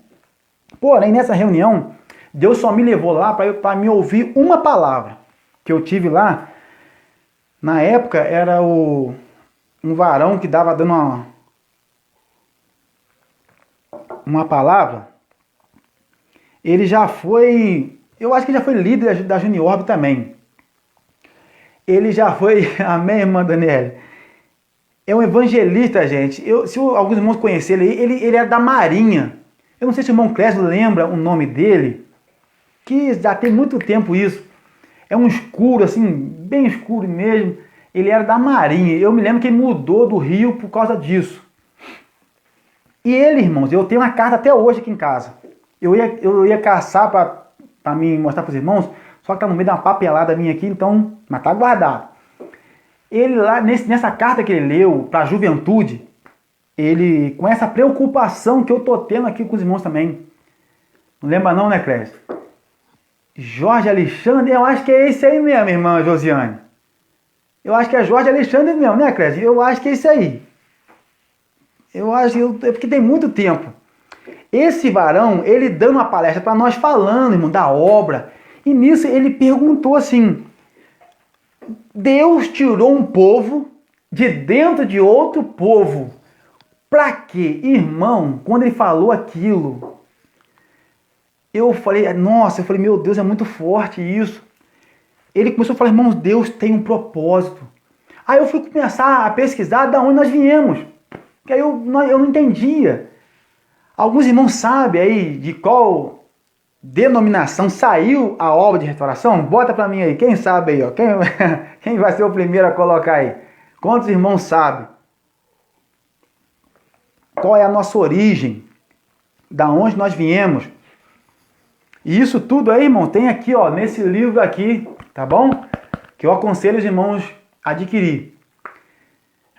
Speaker 1: Porém, nessa reunião, Deus só me levou lá para me ouvir uma palavra que eu tive lá. Na época, era um varão que estava dando uma palavra. Ele já foi, eu acho que já foi líder da Juniorb também. Ele já foi, amém, irmã Daniela? É um evangelista, gente. Se alguns irmãos conhecerem ele é da Marinha. Eu não sei se o irmão Clécio lembra o nome dele, que já tem muito tempo isso. É um escuro, assim, bem escuro mesmo. Ele era da Marinha. Eu me lembro que ele mudou do Rio por causa disso. E ele, irmãos, eu tenho uma carta até hoje aqui em casa. Eu ia caçar para mim mostrar para os irmãos, só que tá no meio de uma papelada minha aqui, então, mas tá guardado. Ele lá, nessa carta que ele leu para a juventude, ele, com essa preocupação que eu tô tendo aqui com os irmãos também. Não lembra não, né, Clécio? Jorge Alexandre, eu acho que é esse aí mesmo, irmã Josiane. Eu acho que é Jorge Alexandre mesmo, né, Clécio? Eu acho que é esse aí. Eu acho que é porque tem muito tempo. Esse varão, ele dando uma palestra para nós falando, irmão, da obra. E nisso ele perguntou assim: Deus tirou um povo de dentro de outro povo. Para quê? Irmão, quando ele falou aquilo, eu falei, nossa, meu Deus, é muito forte isso. Ele começou a falar, irmãos, Deus tem um propósito. Aí eu fui começar a pesquisar de onde nós viemos. Que aí eu não entendia. Alguns irmãos sabem aí de qual denominação saiu a obra de restauração? Bota para mim aí, quem sabe aí, ó? Quem vai ser o primeiro a colocar aí? Quantos irmãos sabem? Qual é a nossa origem? Da onde nós viemos? E isso tudo aí, irmão, tem aqui, ó, nesse livro aqui, tá bom? Que eu aconselho os irmãos a adquirir.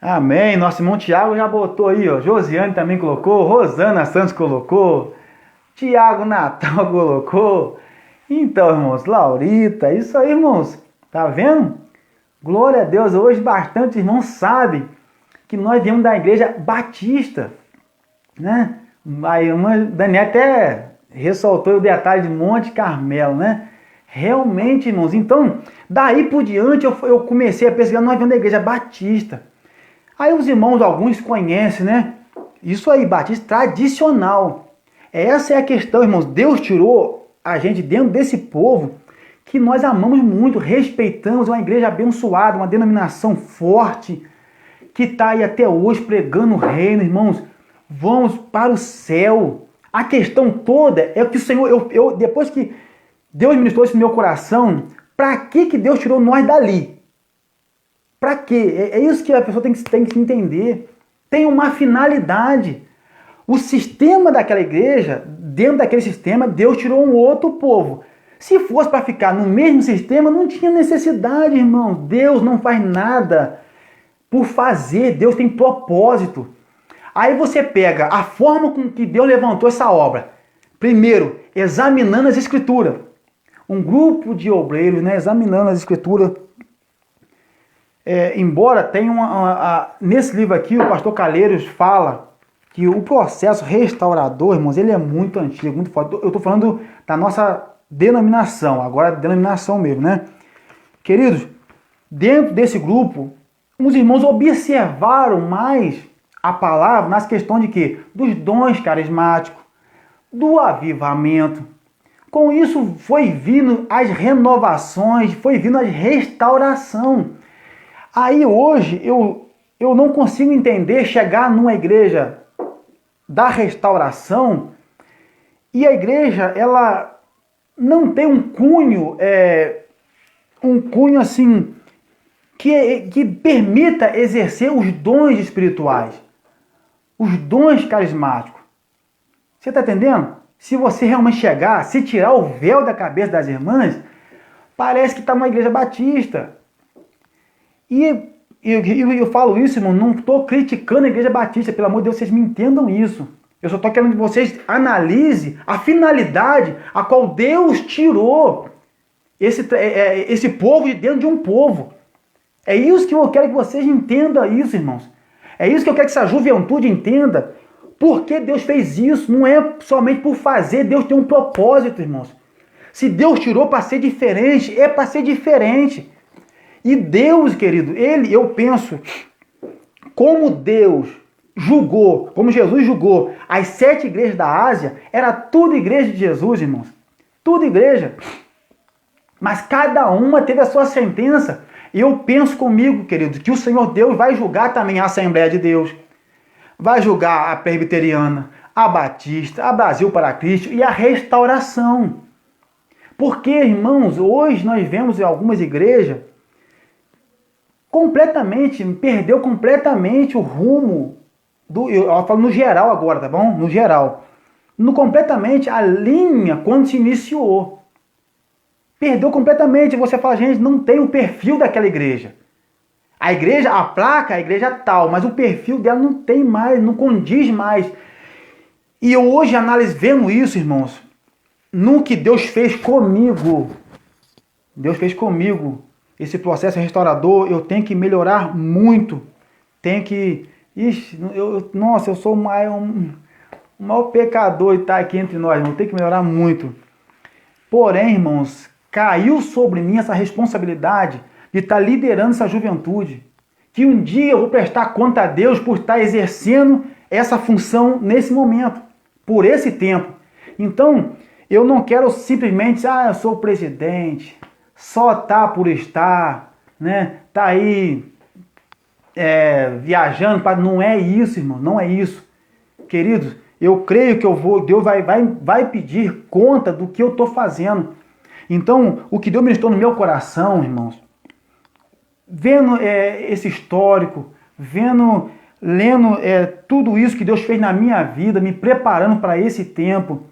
Speaker 1: Amém. Nosso irmão Tiago já botou aí, ó. Josiane também colocou, Rosana Santos colocou, Tiago Natal colocou. Então, irmãos, Laurita, isso aí, irmãos, tá vendo? Glória a Deus, hoje bastante irmãos sabem que nós viemos da igreja batista, né? A irmã Daniela até ressaltou o detalhe de Monte Carmelo, né? Realmente, irmãos, então, daí por diante eu comecei a pesquisar, nós viemos da igreja batista. Aí os irmãos, alguns conhecem, né? Isso aí, batista tradicional. Essa é a questão, irmãos. Deus tirou a gente dentro desse povo que nós amamos muito, respeitamos, uma igreja abençoada, uma denominação forte, que está aí até hoje pregando o reino, irmãos. Vamos para o céu. A questão toda é que o Senhor, depois que Deus ministrou isso no meu coração, para que Deus tirou nós dali? Para quê? É isso que a pessoa tem que entender. Tem uma finalidade. O sistema daquela igreja, dentro daquele sistema, Deus tirou um outro povo. Se fosse para ficar no mesmo sistema, não tinha necessidade, irmão. Deus não faz nada por fazer. Deus tem propósito. Aí você pega a forma com que Deus levantou essa obra. Primeiro, examinando as escrituras. Um grupo de obreiros, né, examinando as escrituras. Embora tenha nesse livro aqui, o pastor Calheiros fala que o processo restaurador, irmãos, ele é muito antigo, muito forte. Eu estou falando da nossa denominação, agora denominação mesmo, né? Queridos, dentro desse grupo, os irmãos observaram mais a palavra nas questões de quê? Dos dons carismáticos, do avivamento. Com isso foi vindo as renovações, foi vindo a restauração. Aí hoje eu não consigo entender chegar numa igreja da restauração e a igreja ela não tem um cunho assim que permita exercer os dons espirituais, os dons carismáticos. Você está entendendo? Se você realmente chegar, se tirar o véu da cabeça das irmãs, parece que está numa igreja batista. E eu falo isso, irmão, não estou criticando a igreja batista, pelo amor de Deus, vocês me entendam isso. Eu só estou querendo que vocês analisem a finalidade a qual Deus tirou esse povo de dentro de um povo. É isso que eu quero que vocês entendam isso, irmãos. É isso que eu quero que essa juventude entenda. Por que Deus fez isso? Não é somente por fazer, Deus tem um propósito, irmãos. Se Deus tirou para ser diferente, é para ser diferente. E Deus, querido, eu penso, como Deus julgou, como Jesus julgou as 7 igrejas da Ásia, era tudo igreja de Jesus, irmãos. Tudo igreja. Mas cada uma teve a sua sentença. E eu penso comigo, querido, que o Senhor Deus vai julgar também a Assembleia de Deus. Vai julgar a Presbiteriana, a Batista, a Brasil para Cristo e a Restauração. Porque, irmãos, hoje nós vemos em algumas igrejas perdeu completamente o rumo eu falo no geral agora, tá bom? No geral. Completamente a linha quando se iniciou. Perdeu completamente. Você fala, gente, não tem o perfil daquela igreja. A igreja, a placa, a igreja tal, mas o perfil dela não tem mais, não condiz mais. E eu hoje vendo isso, irmãos, no que Deus fez comigo. Deus fez comigo. Esse processo restaurador, eu tenho que melhorar muito. Tenho que... Nossa, eu sou o maior pecador e tá aqui entre nós, irmão. Tenho que melhorar muito. Porém, irmãos, caiu sobre mim essa responsabilidade de estar liderando essa juventude. Que um dia eu vou prestar conta a Deus por estar exercendo essa função nesse momento, por esse tempo. Então, eu não quero simplesmente, eu sou o presidente, só tá por estar, né? Tá aí viajando, não é isso, irmão, não é isso. Queridos, Eu creio que Deus vai pedir conta do que eu estou fazendo. Então, o que Deus ministrou no meu coração, irmãos, vendo esse histórico, lendo tudo isso que Deus fez na minha vida, me preparando para esse tempo,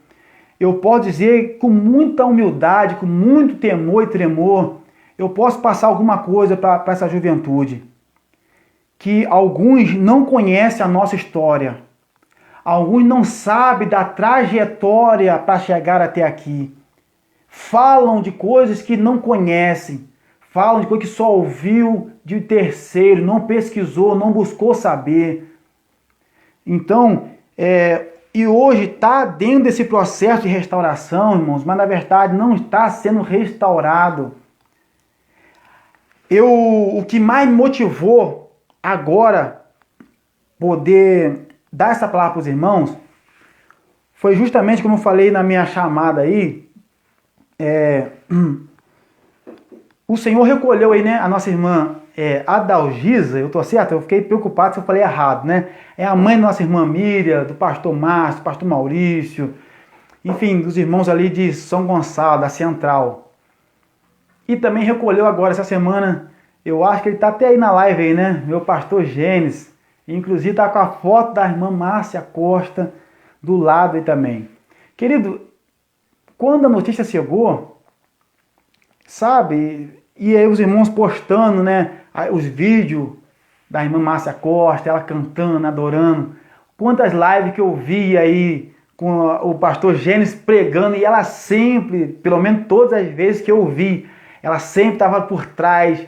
Speaker 1: eu posso dizer com muita humildade, com muito temor e tremor, eu posso passar alguma coisa para essa juventude. Que alguns não conhecem a nossa história. Alguns não sabem da trajetória para chegar até aqui. Falam de coisas que não conhecem. Falam de coisas que só ouviu de terceiro, não pesquisou, não buscou saber. Então, e hoje está dentro desse processo de restauração, irmãos, mas na verdade não está sendo restaurado. O que mais me motivou agora poder dar essa palavra para os irmãos foi justamente como eu falei na minha chamada aí, o Senhor recolheu aí, né, a nossa irmã Adalgisa, eu tô certo? Eu fiquei preocupado se eu falei errado, né? É a mãe da nossa irmã Miriam, do pastor Márcio, do pastor Maurício, enfim, dos irmãos ali de São Gonçalo, da Central. E também recolheu agora, essa semana, eu acho que ele tá até aí na live aí, né? Meu pastor Gênesis, inclusive tá com a foto da irmã Márcia Costa do lado aí também. Querido, quando a notícia chegou, sabe, e aí os irmãos postando, né, os vídeos da irmã Márcia Costa, ela cantando, adorando, quantas lives que eu vi aí com o pastor Gênesis pregando, e ela sempre, pelo menos todas as vezes que eu vi, ela sempre estava por trás,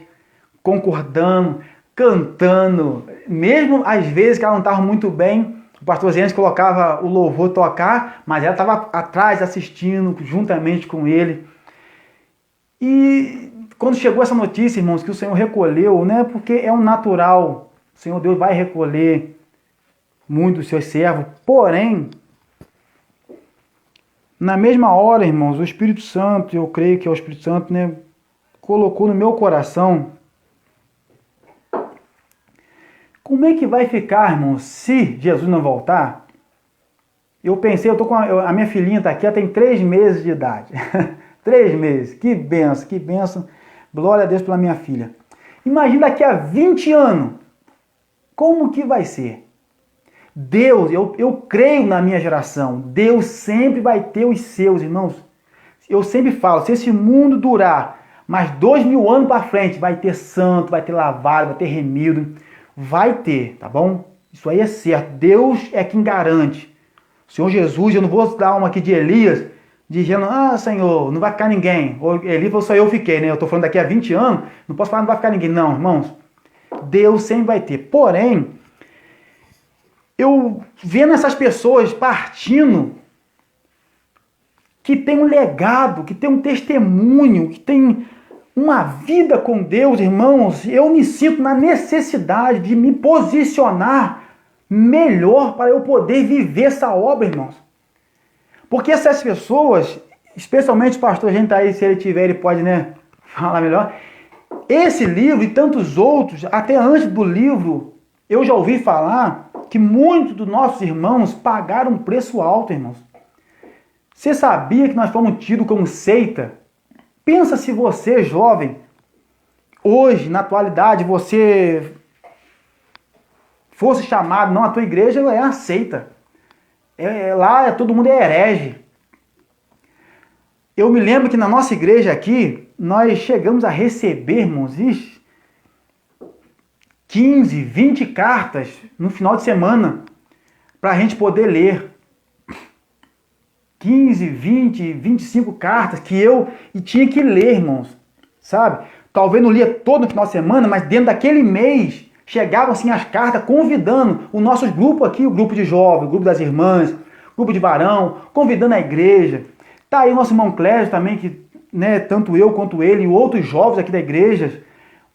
Speaker 1: concordando, cantando, mesmo às vezes que ela não estava muito bem, o pastor Gênesis colocava o louvor tocar, mas ela estava atrás assistindo juntamente com ele. E quando chegou essa notícia, irmãos, que o Senhor recolheu, né, porque é um natural, o Senhor Deus vai recolher muitos dos seus servos, porém, na mesma hora, irmãos, o Espírito Santo, eu creio que é o Espírito Santo, né, colocou no meu coração, como é que vai ficar, irmãos, se Jesus não voltar? Eu pensei, a minha filhinha está aqui, ela tem 3 meses de idade. 3 meses, que benção, que benção. Glória a Deus pela minha filha. Imagina daqui a 20 anos, como que vai ser? Deus, eu creio na minha geração, Deus sempre vai ter os seus, irmãos. Eu sempre falo, se esse mundo durar mais 2000 anos para frente, vai ter santo, vai ter lavado, vai ter remido, vai ter, tá bom? Isso aí é certo, Deus é quem garante. O Senhor Jesus, eu não vou dar uma aqui de Elias, dizendo, Senhor, não vai ficar ninguém. Ou Elias falou, só eu fiquei, né? Eu estou falando daqui a 20 anos, não posso falar, não vai ficar ninguém. Não, irmãos, Deus sempre vai ter. Porém, eu vendo essas pessoas partindo, que tem um legado, que tem um testemunho, que tem uma vida com Deus, irmãos, eu me sinto na necessidade de me posicionar melhor para eu poder viver essa obra, irmãos. Porque essas pessoas, especialmente o pastor, a gente tá aí, se ele tiver, ele pode, né, falar melhor. Esse livro e tantos outros, até antes do livro, eu já ouvi falar que muitos dos nossos irmãos pagaram um preço alto, irmãos. Você sabia que nós fomos tidos como seita? Pensa se você, jovem, hoje, na atualidade, você fosse chamado, não, a tua igreja é a seita. Lá todo mundo é herege. Eu me lembro que na nossa igreja aqui, nós chegamos a receber, irmãos, 15, 20 cartas no final de semana para a gente poder ler. 15, 20, 25 cartas que eu tinha que ler, irmãos, sabe? Talvez não lia todo no final de semana, mas dentro daquele mês chegavam assim as cartas convidando o nosso grupo aqui, o grupo de jovens, o grupo das irmãs, o grupo de varão, convidando a igreja. Tá aí o nosso irmão Clésio também, que, né, tanto eu quanto ele e outros jovens aqui da igreja,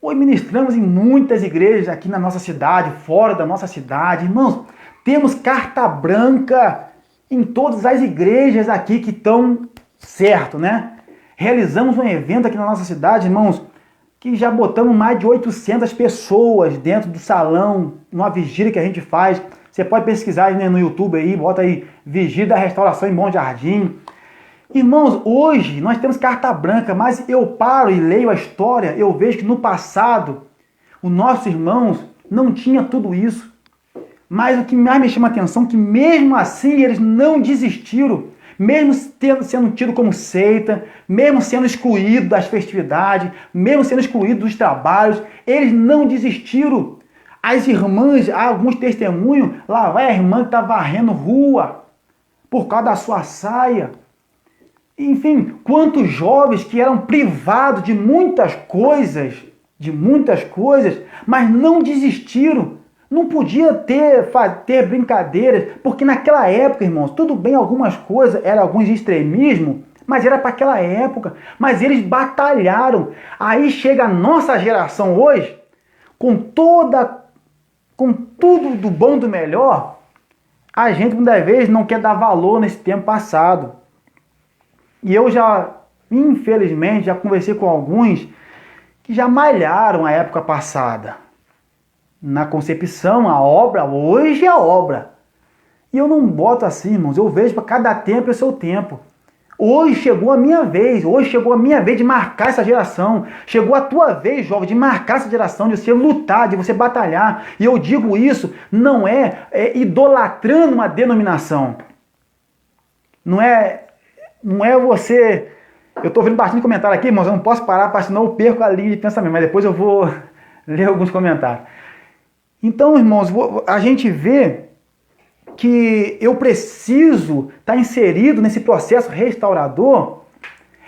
Speaker 1: hoje ministramos em muitas igrejas aqui na nossa cidade, fora da nossa cidade. Irmãos, temos carta branca em todas as igrejas aqui que estão certo, né? Realizamos um evento aqui na nossa cidade, irmãos, que já botamos mais de 800 pessoas dentro do salão, numa vigília que a gente faz. Você pode pesquisar aí, né, no YouTube aí, bota aí Vigia da Restauração em Bom Jardim. Irmãos, hoje nós temos carta branca, mas eu paro e leio a história, eu vejo que no passado os nossos irmãos não tinham tudo isso. Mas o que mais me chama a atenção é que mesmo assim eles não desistiram, mesmo sendo tido como seita, mesmo sendo excluído das festividades, mesmo sendo excluído dos trabalhos, eles não desistiram. As irmãs, há alguns testemunhos, lá vai a irmã que está varrendo rua por causa da sua saia. Enfim, quantos jovens que eram privados de muitas coisas, mas não desistiram. Não podia ter brincadeiras, porque naquela época, irmãos, tudo bem, algumas coisas, eram alguns extremismos, mas era para aquela época. Mas eles batalharam. Aí chega a nossa geração hoje, com tudo do bom e do melhor, a gente muitas vezes não quer dar valor nesse tempo passado. E eu já, infelizmente, já conversei com alguns que já malharam a época passada. Na concepção, a obra, hoje é a obra. E eu não boto assim, irmãos, eu vejo para cada tempo é o seu tempo. Hoje chegou a minha vez, de marcar essa geração. Chegou a tua vez, jovem, de marcar essa geração, de você lutar, de você batalhar. E eu digo isso, não é idolatrando uma denominação. Não é você... Eu estou vendo bastante comentário aqui, irmãos, eu não posso parar, senão eu perco a linha de pensamento, mas depois eu vou ler alguns comentários. Então, irmãos, a gente vê que eu preciso estar inserido nesse processo restaurador.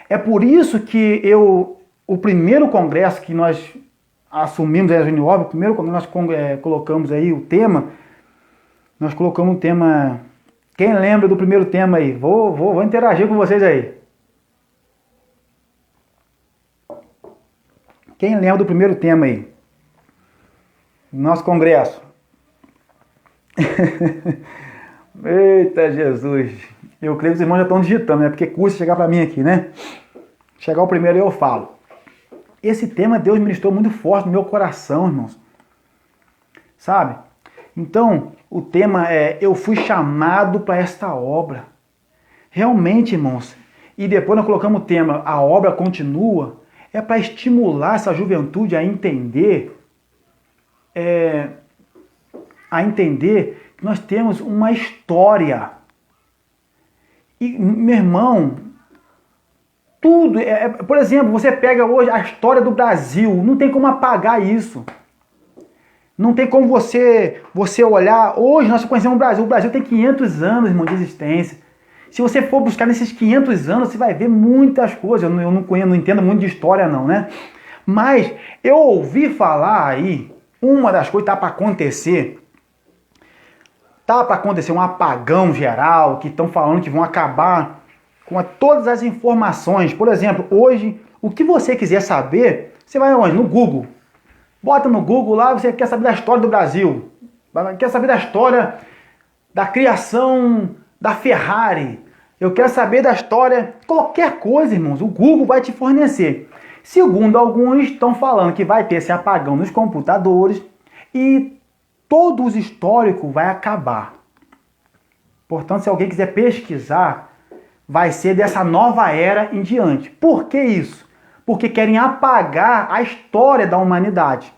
Speaker 1: É por isso que o primeiro congresso que nós assumimos, a Junior, o primeiro congresso que nós colocamos aí o tema, nós colocamos o tema... Quem lembra do primeiro tema aí? Vou interagir com vocês aí. Quem lembra do primeiro tema aí? Nosso congresso. Eita Jesus. Eu creio que os irmãos já estão digitando, né? Porque custa chegar para mim aqui, né? Chegar o primeiro eu falo. Esse tema Deus ministrou muito forte no meu coração, irmãos. Sabe? Então, o tema é: eu fui chamado para esta obra. Realmente, irmãos. E depois nós colocamos o tema: a obra continua. É para estimular essa juventude a entender que nós temos uma história. E, meu irmão, tudo... por exemplo, você pega hoje a história do Brasil, não tem como apagar isso. Não tem como você olhar... Hoje nós conhecemos o Brasil tem 500 anos, irmão, de existência. Se você for buscar nesses 500 anos, você vai ver muitas coisas. Eu não entendo muito de história não, né? Mas eu ouvi falar aí, uma das coisas que está para acontecer... Tá para acontecer um apagão geral, que estão falando que vão acabar com todas as informações. Por exemplo, hoje, o que você quiser saber, você vai onde? No Google. Bota no Google lá, você quer saber da história do Brasil. Quer saber da história da criação da Ferrari. Eu quero saber da história, qualquer coisa, irmãos, o Google vai te fornecer. Segundo alguns, estão falando que vai ter esse apagão nos computadores e todo o histórico vai acabar. Portanto, se alguém quiser pesquisar, vai ser dessa nova era em diante. Por que isso? Porque querem apagar a história da humanidade.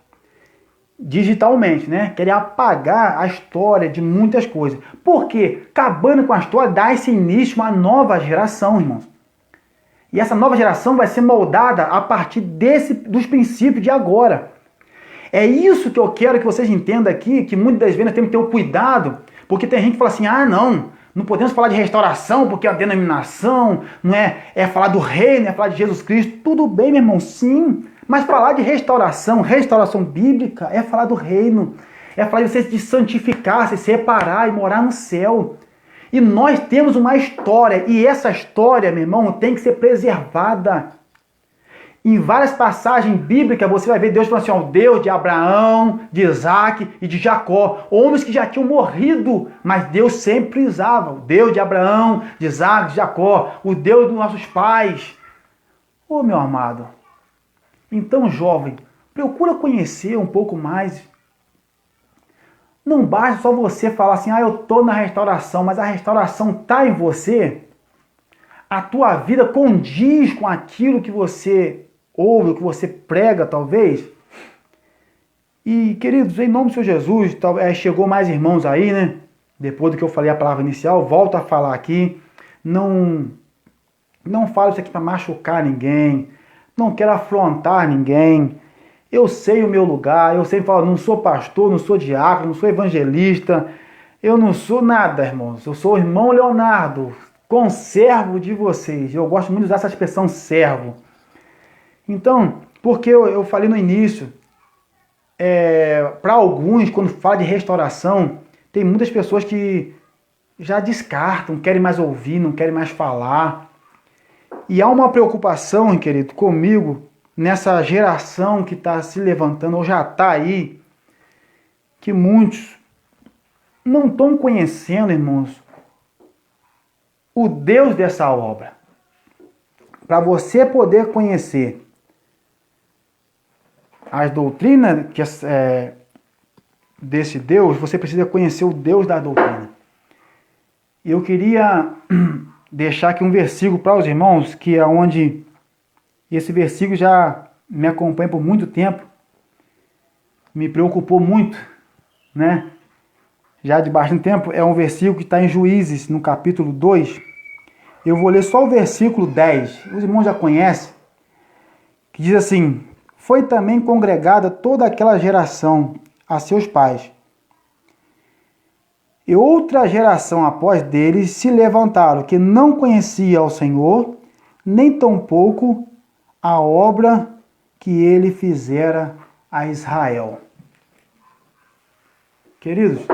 Speaker 1: Digitalmente, né? Querem apagar a história de muitas coisas. Porque, acabando com a história, dá-se início a uma nova geração, irmãos. E essa nova geração vai ser moldada a partir dos princípios de agora. É isso que eu quero que vocês entendam aqui, que muitas das vezes nós temos que ter o cuidado, porque tem gente que fala assim, não podemos falar de restauração, porque a denominação não é falar do reino, é falar de Jesus Cristo. Tudo bem, meu irmão, sim, mas falar de restauração bíblica, é falar do reino, é falar de você se santificar, se separar e morar no céu. E nós temos uma história, e essa história, meu irmão, tem que ser preservada. Em várias passagens bíblicas você vai ver Deus falando assim, o Deus de Abraão, de Isaac e de Jacó. Homens que já tinham morrido, mas Deus sempre usava. O Deus de Abraão, de Isaac, de Jacó, o Deus dos nossos pais. Ô meu amado, então jovem, procura conhecer um pouco mais. Não basta só você falar assim, eu estou na restauração, mas a restauração está em você. A tua vida condiz com aquilo que você ouve, que você prega, talvez. E, queridos, em nome do Senhor Jesus, chegou mais irmãos aí, né? Depois do que eu falei a palavra inicial, volto a falar aqui. Não falo isso aqui para machucar ninguém. Não quero afrontar ninguém. Eu sei o meu lugar. Eu sempre falo, não sou pastor, não sou diácono, não sou evangelista. Eu não sou nada, irmãos. Eu sou o irmão Leonardo, conservo de vocês. Eu gosto muito de usar essa expressão servo. Então, porque eu falei no início, para alguns, quando fala de restauração, tem muitas pessoas que já descartam, não querem mais ouvir, não querem mais falar. E há uma preocupação, querido, comigo, nessa geração que está se levantando, ou já está aí, que muitos não estão conhecendo, irmãos, o Deus dessa obra. Para você poder conhecer as doutrinas desse Deus, você precisa conhecer o Deus da doutrina. E eu queria deixar aqui um versículo para os irmãos, que é onde esse versículo já me acompanha por muito tempo, me preocupou muito, né? Já de bastante tempo, é um versículo que está em Juízes, no capítulo 2. Eu vou ler só o versículo 10, os irmãos já conhecem, que diz assim: foi também congregada toda aquela geração a seus pais. E outra geração após deles se levantaram, que não conhecia ao Senhor, nem tampouco a obra que ele fizera a Israel. Queridos,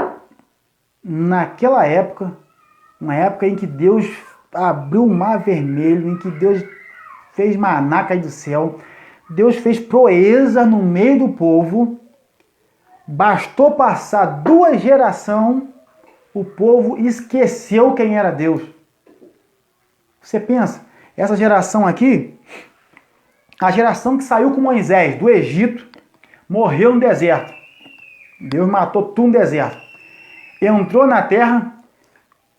Speaker 1: naquela época, uma época em que Deus abriu o mar vermelho, em que Deus fez maná cair do céu, Deus fez proeza no meio do povo, bastou passar 2 gerações, o povo esqueceu quem era Deus. Você pensa, essa geração aqui, a geração que saiu com Moisés do Egito, morreu no deserto. Deus matou tudo no deserto. Entrou na terra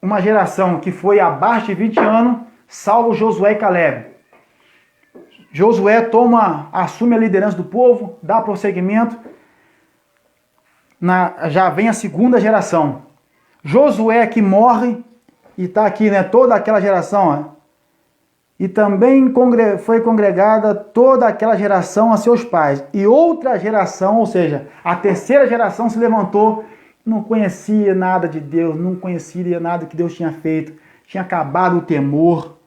Speaker 1: uma geração que foi abaixo de 20 anos, salvo Josué e Caleb. Josué assume a liderança do povo, dá prosseguimento. Já vem a segunda geração. Josué que morre, e está aqui, né, toda aquela geração, ó. E também foi congregada toda aquela geração a seus pais. E outra geração, ou seja, a terceira geração se levantou, não conhecia nada de Deus, não conhecia nada que Deus tinha feito, tinha acabado o temor.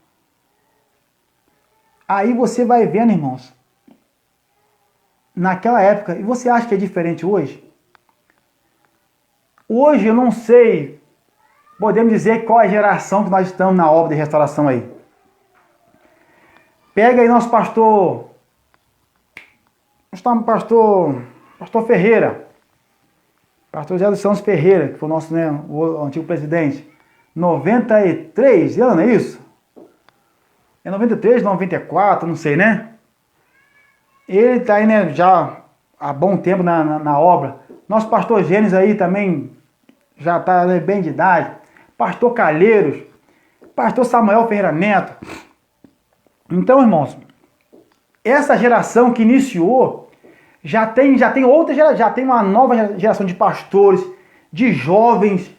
Speaker 1: Aí você vai vendo, irmãos, naquela época, e você acha que é diferente hoje? Hoje eu não sei, podemos dizer qual é a geração que nós estamos na obra de restauração aí. Pega aí nosso pastor Ferreira, pastor Zé dos Santos Ferreira, que foi o nosso, né, o antigo presidente. 93 anos, é isso? É 93, 94, não sei, né? Ele está aí, né, já há bom tempo na obra. Nosso pastor Gênesis aí também já está, né, bem de idade. Pastor Calheiros, pastor Samuel Ferreira Neto. Então, irmãos, essa geração que iniciou já tem outra geração, já tem uma nova geração de pastores, de jovens.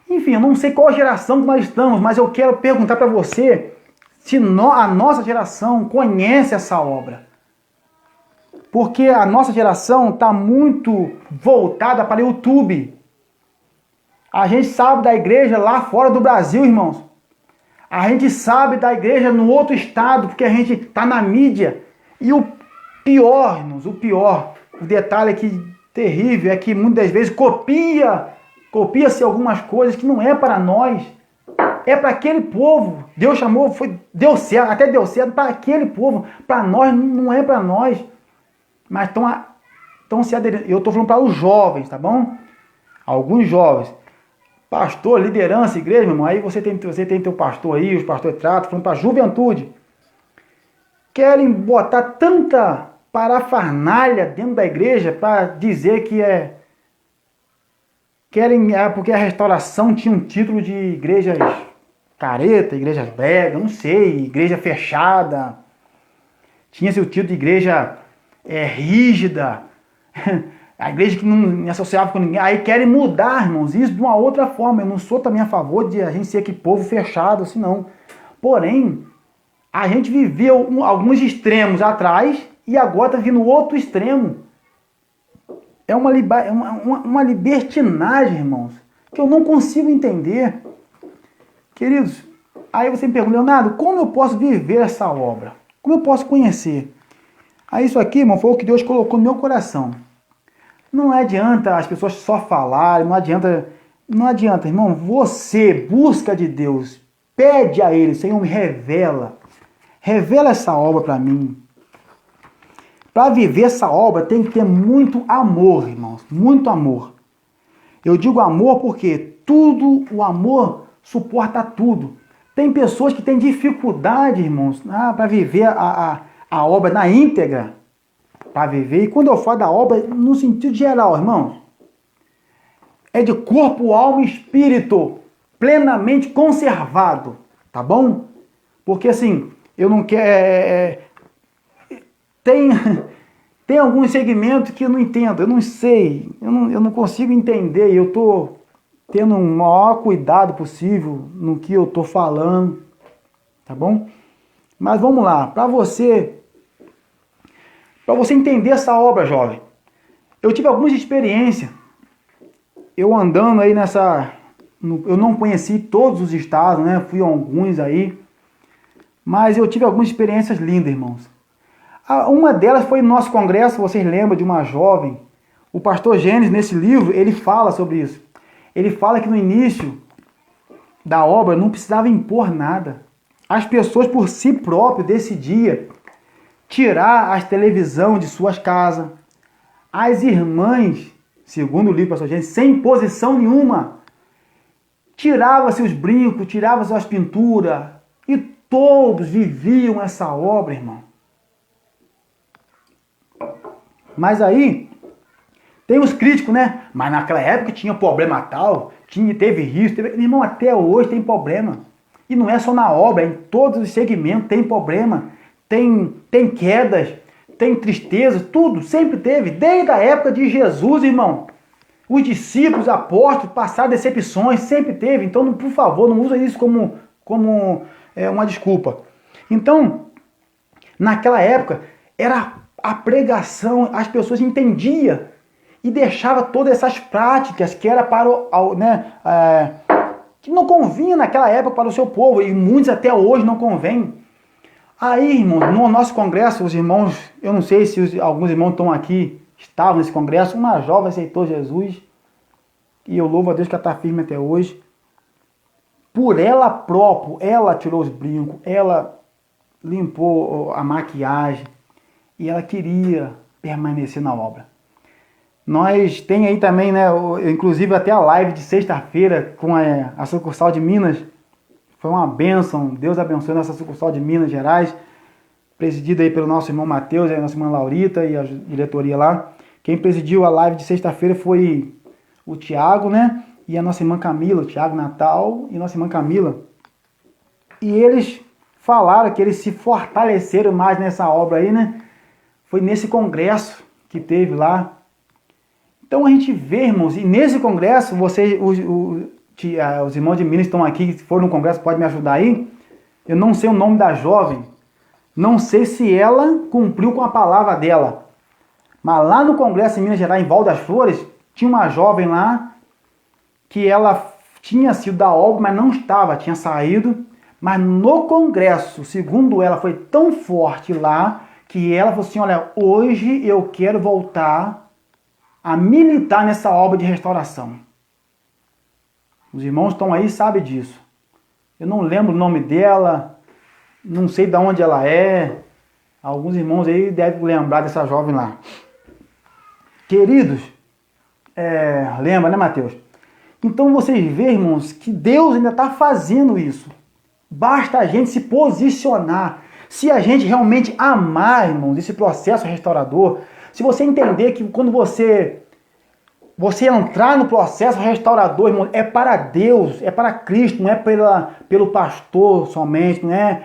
Speaker 1: Enfim, eu não sei qual geração que nós estamos, mas eu quero perguntar para você se a nossa geração conhece essa obra. Porque a nossa geração está muito voltada para o YouTube. A gente sabe da igreja lá fora do Brasil, irmãos. A gente sabe da igreja no outro estado, porque a gente está na mídia. E o pior, irmãos, o detalhe aqui terrível é que muitas vezes copia-se algumas coisas que não é para nós. É para aquele povo. Deus chamou, deu certo para aquele povo. Para nós, não é para nós. Mas estão se aderindo. Eu estou falando para os jovens, tá bom? Alguns jovens. Pastor, liderança, igreja, meu irmão, aí você tem teu pastor aí, os pastores tratam, falando para a juventude. Querem botar tanta parafernália dentro da igreja para dizer que Querem, porque a restauração tinha um título de igrejas careta, igrejas brega, não sei, igreja fechada. Tinha-se o título de igreja rígida, a igreja que não associava com ninguém. Aí querem mudar, irmãos, isso de uma outra forma. Eu não sou também a favor de a gente ser que povo fechado, assim não. Porém, a gente viveu alguns extremos atrás e agora está vindo outro extremo. É uma libertinagem, irmãos, que eu não consigo entender. Queridos, aí você me pergunta, Leonardo, como eu posso viver essa obra? Como eu posso conhecer? Aí isso aqui, irmão, foi o que Deus colocou no meu coração. Não adianta as pessoas só falarem, não adianta, irmão. Você busca de Deus, pede a Ele, Senhor, me revela essa obra para mim. Para viver essa obra tem que ter muito amor, irmãos, muito amor. Eu digo amor porque o amor suporta tudo. Tem pessoas que têm dificuldade, irmãos, para viver a obra na íntegra. Para viver, e quando eu falo da obra, no sentido geral, irmãos, é de corpo, alma e espírito plenamente conservado, tá bom? Porque assim, eu não quero... Tem alguns segmentos que eu não entendo, eu não sei, eu não consigo entender, eu estou tendo o maior cuidado possível no que eu estou falando, tá bom? Mas vamos lá, para você entender essa obra, jovem, eu tive algumas experiências, eu andando aí eu não conheci todos os estados, né? Fui a alguns aí, mas eu tive algumas experiências lindas, irmãos. Uma delas foi no nosso congresso, vocês lembram de uma jovem, o pastor Gênesis, nesse livro, ele fala sobre isso. Ele fala que no início da obra não precisava impor nada. As pessoas por si próprias decidiam tirar as televisão de suas casas. As irmãs, segundo o livro do pastor Gênesis, sem imposição nenhuma, tirava-se os brincos, tirava-se as pinturas, e todos viviam essa obra, irmão. Mas aí, tem os críticos, né? Mas naquela época tinha problema tal, teve risco, irmão, até hoje tem problema. E não é só na obra, em todos os segmentos tem problema, tem quedas, tem tristeza, tudo, sempre teve. Desde a época de Jesus, irmão, os discípulos, os apóstolos passaram decepções, sempre teve. Então, por favor, não usa isso como uma desculpa. Então, naquela época, era a pregação, as pessoas entendiam e deixava todas essas práticas que era para que não convinha naquela época para o seu povo, e muitos até hoje não convém. Aí, irmãos, no nosso congresso, os irmãos, eu não sei se alguns irmãos estão aqui, estavam nesse congresso, uma jovem aceitou Jesus, e eu louvo a Deus que ela está firme até hoje. Por ela própria, ela tirou os brincos, ela limpou a maquiagem, e ela queria permanecer na obra. Nós tem aí também, né, inclusive até a live de sexta-feira com a sucursal de Minas, foi uma bênção, Deus abençoe nossa sucursal de Minas Gerais, presidida aí pelo nosso irmão Mateus, a nossa irmã Laurita e a diretoria lá. Quem presidiu a live de sexta-feira foi o Tiago, né, e a nossa irmã Camila, o Tiago Natal e nossa irmã Camila. E eles falaram que eles se fortaleceram mais nessa obra aí, né, foi nesse congresso que teve lá. Então a gente vê, irmãos, e nesse congresso, os irmãos de Minas estão aqui, se for no congresso, pode me ajudar aí. Eu não sei o nome da jovem, não sei se ela cumpriu com a palavra dela. Mas lá no congresso em Minas Gerais, em Val das Flores, tinha uma jovem lá, que ela tinha sido da obra, mas não estava, tinha saído. Mas no congresso, segundo ela, foi tão forte lá, que ela falou assim, olha, hoje eu quero voltar a militar nessa obra de restauração. Os irmãos estão aí, sabem disso. Eu não lembro o nome dela, não sei de onde ela é. Alguns irmãos aí devem lembrar dessa jovem lá. Queridos, lembra, né, Mateus? Então vocês veem, irmãos, que Deus ainda está fazendo isso. Basta a gente se posicionar. Se a gente realmente amar, irmãos, esse processo restaurador, se você entender que quando você você entrar no processo restaurador, irmão, é para Deus, é para Cristo, não é pelo pastor somente, não é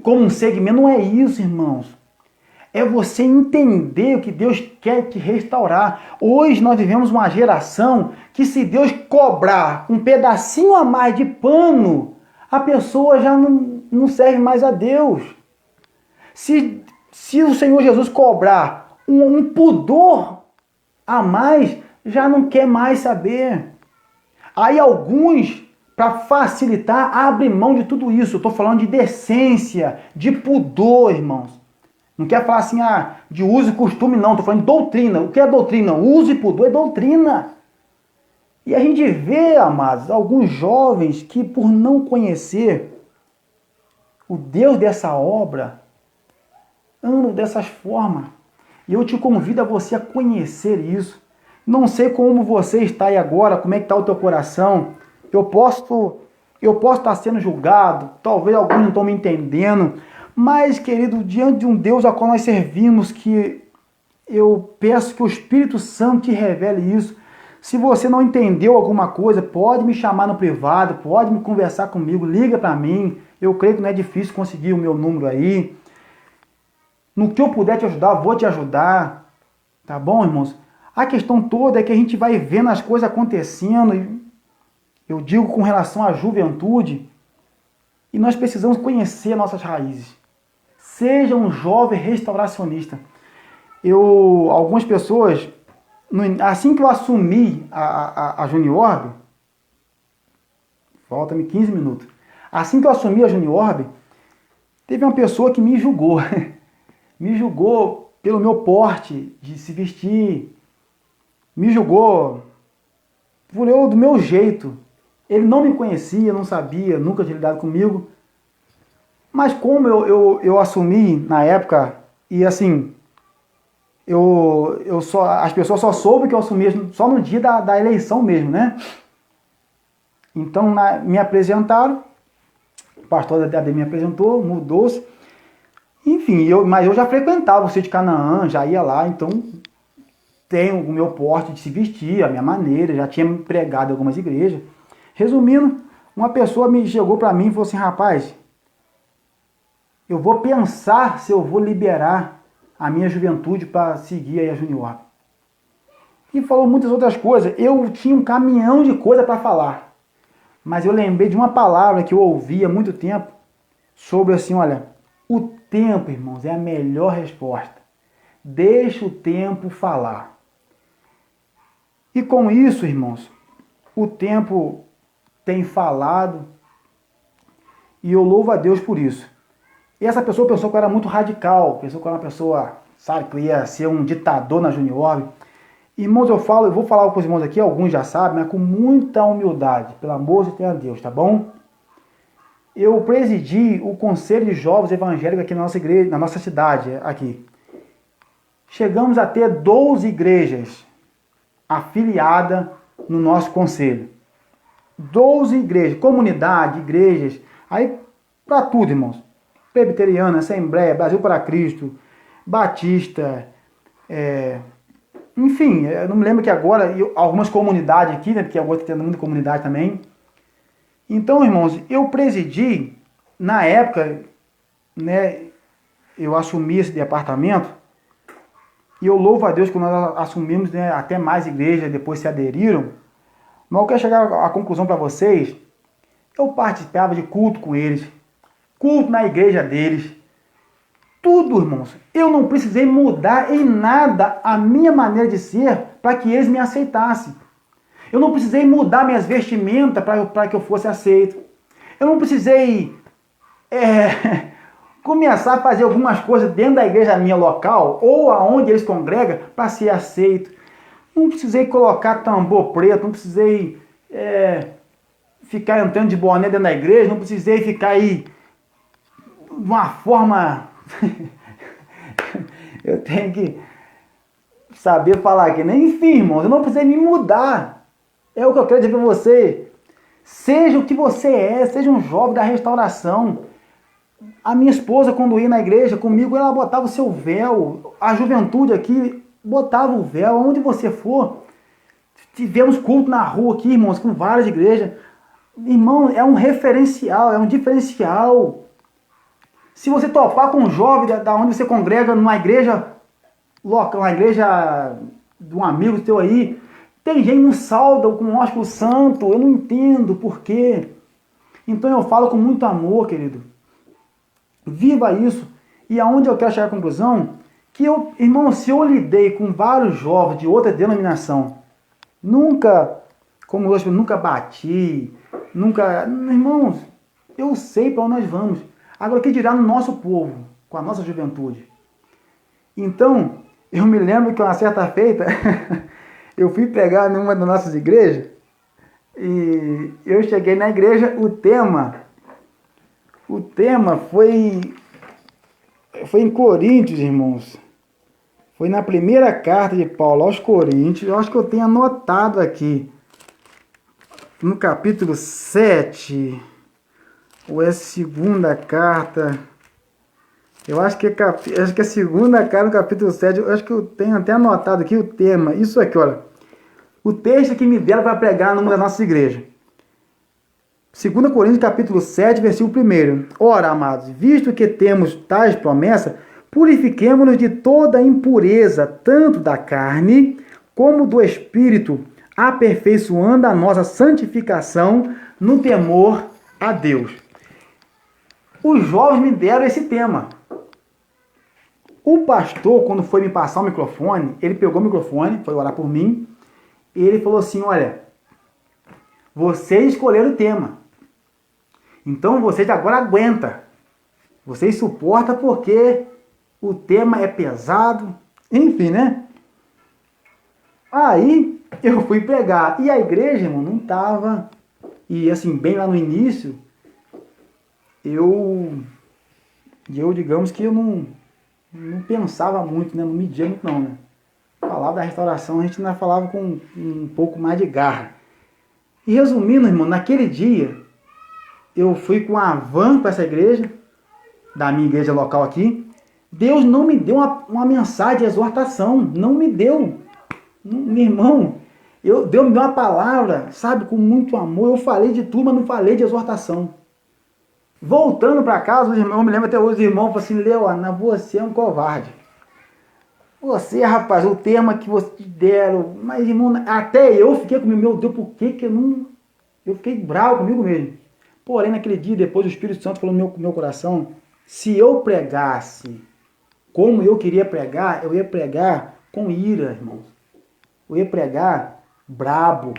Speaker 1: como um segmento, não é isso, irmãos. É você entender o que Deus quer te restaurar. Hoje nós vivemos uma geração que, se Deus cobrar um pedacinho a mais de pano, a pessoa já não serve mais a Deus. Se o Senhor Jesus cobrar um pudor a mais, já não quer mais saber. Aí alguns, para facilitar, abrem mão de tudo isso. Eu estou falando de decência, de pudor, irmãos. Não quer falar assim, de uso e costume, não. Estou falando de doutrina. O que é doutrina? Uso e pudor é doutrina. E a gente vê, amados, alguns jovens que, por não conhecer o Deus dessa obra, andam dessas formas. E eu te convido a você a conhecer isso. Não sei como você está aí agora, como é que está o teu coração. Eu posso estar sendo julgado, talvez alguns não estão me entendendo. Mas, querido, diante de um Deus a qual nós servimos, que eu peço que o Espírito Santo te revele isso. Se você não entendeu alguma coisa, pode me chamar no privado, pode me conversar comigo, liga para mim. Eu creio que não é difícil conseguir o meu número aí. No que eu puder te ajudar, vou te ajudar. Tá bom, irmãos? A questão toda é que a gente vai vendo as coisas acontecendo. Eu digo com relação à juventude. E nós precisamos conhecer nossas raízes. Seja um jovem restauracionista. Algumas pessoas, assim que eu assumi a Juniorb, falta-me 15 minutos. Assim que eu assumi a Juniorb, teve uma pessoa que me julgou. Me julgou pelo meu porte de se vestir. Me julgou do meu jeito. Ele não me conhecia, não sabia, nunca tinha lidado comigo. Mas como eu assumi na época, e assim, as pessoas só soube que eu assumi só no dia da eleição mesmo, né? Então me apresentaram, o pastor da AD me apresentou, mudou-se. Enfim, mas eu já frequentava o sítio de Canaã, já ia lá, então tenho o meu porte de se vestir, a minha maneira, já tinha pregado em algumas igrejas. Resumindo, uma pessoa me chegou para mim e falou assim, rapaz, eu vou pensar se eu vou liberar a minha juventude para seguir aí a Junior. E falou muitas outras coisas. Eu tinha um caminhão de coisa para falar. Mas eu lembrei de uma palavra que eu ouvi há muito tempo sobre assim, olha, o tempo, irmãos, é a melhor resposta. Deixa o tempo falar. E com isso, irmãos, o tempo tem falado e eu louvo a Deus por isso. E essa pessoa pensou que eu era muito radical, pensou que eu era uma pessoa, sabe, que eu ia ser um ditador na Juniorb. Irmãos, eu vou falar com os irmãos aqui, alguns já sabem, mas com muita humildade, pelo amor de Deus, tá bom? Eu presidi o Conselho de Jovens Evangélicos aqui na nossa igreja, na nossa cidade, aqui. Chegamos a ter 12 igrejas afiliadas no nosso conselho. 12 igrejas, comunidade, igrejas, aí para tudo, irmãos. Presbiteriana, Assembleia, Brasil para Cristo, Batista, enfim, eu não me lembro que agora, algumas comunidades aqui, né, porque agora está tendo muita comunidade também. Então, irmãos, eu presidi, na época, né, eu assumi esse departamento, e eu louvo a Deus que nós assumimos, né, até mais igrejas depois se aderiram, mas eu quero chegar à conclusão para vocês, eu participava de culto com eles, culto na igreja deles, tudo, irmãos. Eu não precisei mudar em nada a minha maneira de ser para que eles me aceitassem. Eu não precisei mudar minhas vestimentas para que eu fosse aceito. Eu não precisei começar a fazer algumas coisas dentro da igreja minha local ou aonde eles congregam para ser aceito. Não precisei colocar tambor preto, não precisei ficar entrando de boné dentro da igreja, não precisei ficar aí de uma forma... eu tenho que saber falar aqui, né? Enfim, irmãos, eu não precisei me mudar. É o que eu quero dizer para você. Seja o que você é, seja um jovem da restauração. A minha esposa, quando ia na igreja comigo, ela botava o seu véu. A juventude aqui, botava o véu, aonde você for. Tivemos culto na rua aqui, irmãos, com várias igrejas. Irmão, é um referencial, é um diferencial. Se você topar com um jovem da onde você congrega, numa igreja local, uma igreja de um amigo teu aí, tem gente no saldo com um ósculo santo, eu não entendo por quê. Então eu falo com muito amor, querido. Viva isso. E aonde eu quero chegar à conclusão, que eu, irmão, se eu lidei com vários jovens de outra denominação, nunca, como hoje, nunca bati, nunca, irmãos, eu sei para onde nós vamos. Agora, o que dirá no nosso povo, com a nossa juventude? Então, eu me lembro que uma certa feita, eu fui pregar numa das nossas igrejas, e eu cheguei na igreja, o tema foi em Coríntios, irmãos. Foi na primeira carta de Paulo aos Coríntios, eu acho que eu tenho anotado aqui, no capítulo 7, ou é a segunda carta, eu acho que é a segunda carta no capítulo 7, eu acho que eu tenho até anotado aqui o tema, isso aqui, olha, o texto que me deram para pregar numa das nossas igrejas. 2 Coríntios capítulo 7, versículo 1. Ora, amados, visto que temos tais promessas, purifiquemo-nos de toda impureza, tanto da carne como do espírito, aperfeiçoando a nossa santificação no temor a Deus. Os jovens me deram esse tema. O pastor, quando foi me passar o microfone, ele pegou o microfone, foi orar por mim, e ele falou assim, olha, vocês escolheram o tema. Então vocês agora aguentam. Vocês suportam porque o tema é pesado. Enfim, né? Aí eu fui pregar. E a igreja, irmão, não estava. E assim, bem lá no início, eu digamos que eu não pensava muito, né? Não media muito não, né? Falava da restauração, a gente ainda falava com um pouco mais de garra. E resumindo, irmão, naquele dia, eu fui com a van para essa igreja, da minha igreja local aqui. Deus não me deu uma mensagem de exortação, não me deu. Meu irmão, Deus me deu uma palavra, sabe, com muito amor. Eu falei de tudo, mas não falei de exortação. Voltando para casa, os irmãos, eu me lembro até hoje, os irmãos falaram assim, Leona, você é um covarde. Você, rapaz, o tema que vocês deram, mas irmão, até eu fiquei comigo, meu Deus, por que eu não... Eu fiquei bravo comigo mesmo. Porém, naquele dia, depois o Espírito Santo falou no meu coração, se eu pregasse como eu queria pregar, eu ia pregar com ira, irmãos. Eu ia pregar brabo.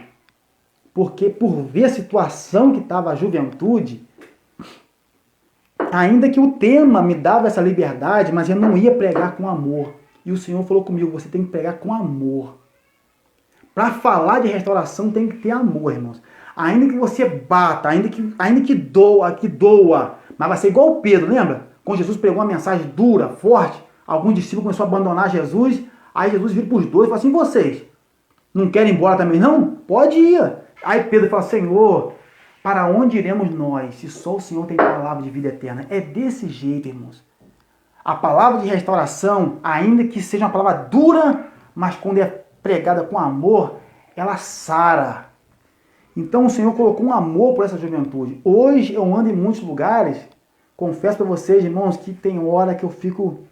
Speaker 1: Porque por ver a situação que estava a juventude, ainda que o tema me dava essa liberdade, mas eu não ia pregar com amor. E o Senhor falou comigo, você tem que pregar com amor. Para falar de restauração tem que ter amor, irmãos. Ainda que você bata, ainda que doa, mas vai ser igual o Pedro, lembra? Quando Jesus pregou uma mensagem dura, forte, alguns discípulos começaram a abandonar Jesus, aí Jesus vira para os dois e fala assim, vocês não querem ir embora também não? Pode ir. Aí Pedro fala, Senhor, para onde iremos nós, se só o Senhor tem palavra de vida eterna? É desse jeito, irmãos. A palavra de restauração, ainda que seja uma palavra dura, mas quando é pregada com amor, ela sara. Então o Senhor colocou um amor por essa juventude. Hoje eu ando em muitos lugares, confesso para vocês, irmãos, que tem hora que eu fico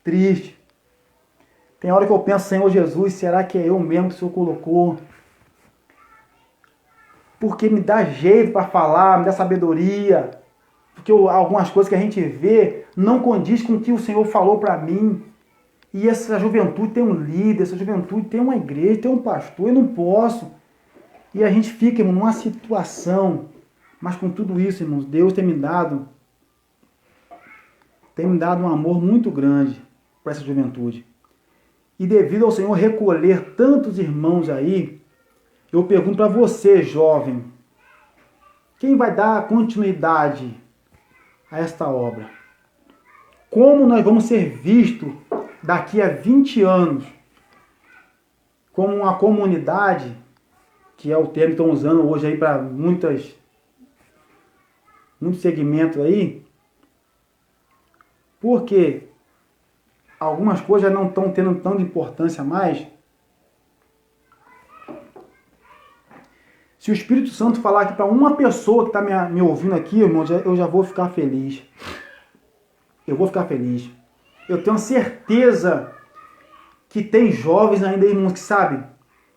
Speaker 1: triste. Tem hora que eu penso, Senhor Jesus, será que é eu mesmo que o Senhor colocou? Porque me dá jeito para falar, me dá sabedoria. Porque algumas coisas que a gente vê não condiz com o que o Senhor falou para mim. E essa juventude tem um líder, essa juventude tem uma igreja, tem um pastor, eu não posso. E a gente fica, irmão, numa situação. Mas com tudo isso, irmãos, Deus tem me dado um amor muito grande para essa juventude. E devido ao Senhor recolher tantos irmãos aí, eu pergunto para você, jovem, quem vai dar continuidade a esta obra? Como nós vamos ser vistos daqui a 20 anos como uma comunidade, que é o termo que estão usando hoje aí para muitos segmentos aí? Porque algumas coisas já não estão tendo tanta importância mais, se o Espírito Santo falar aqui para uma pessoa que está me ouvindo aqui, irmão, eu já vou ficar feliz. Eu vou ficar feliz. Eu tenho certeza que tem jovens ainda, irmãos, que sabem,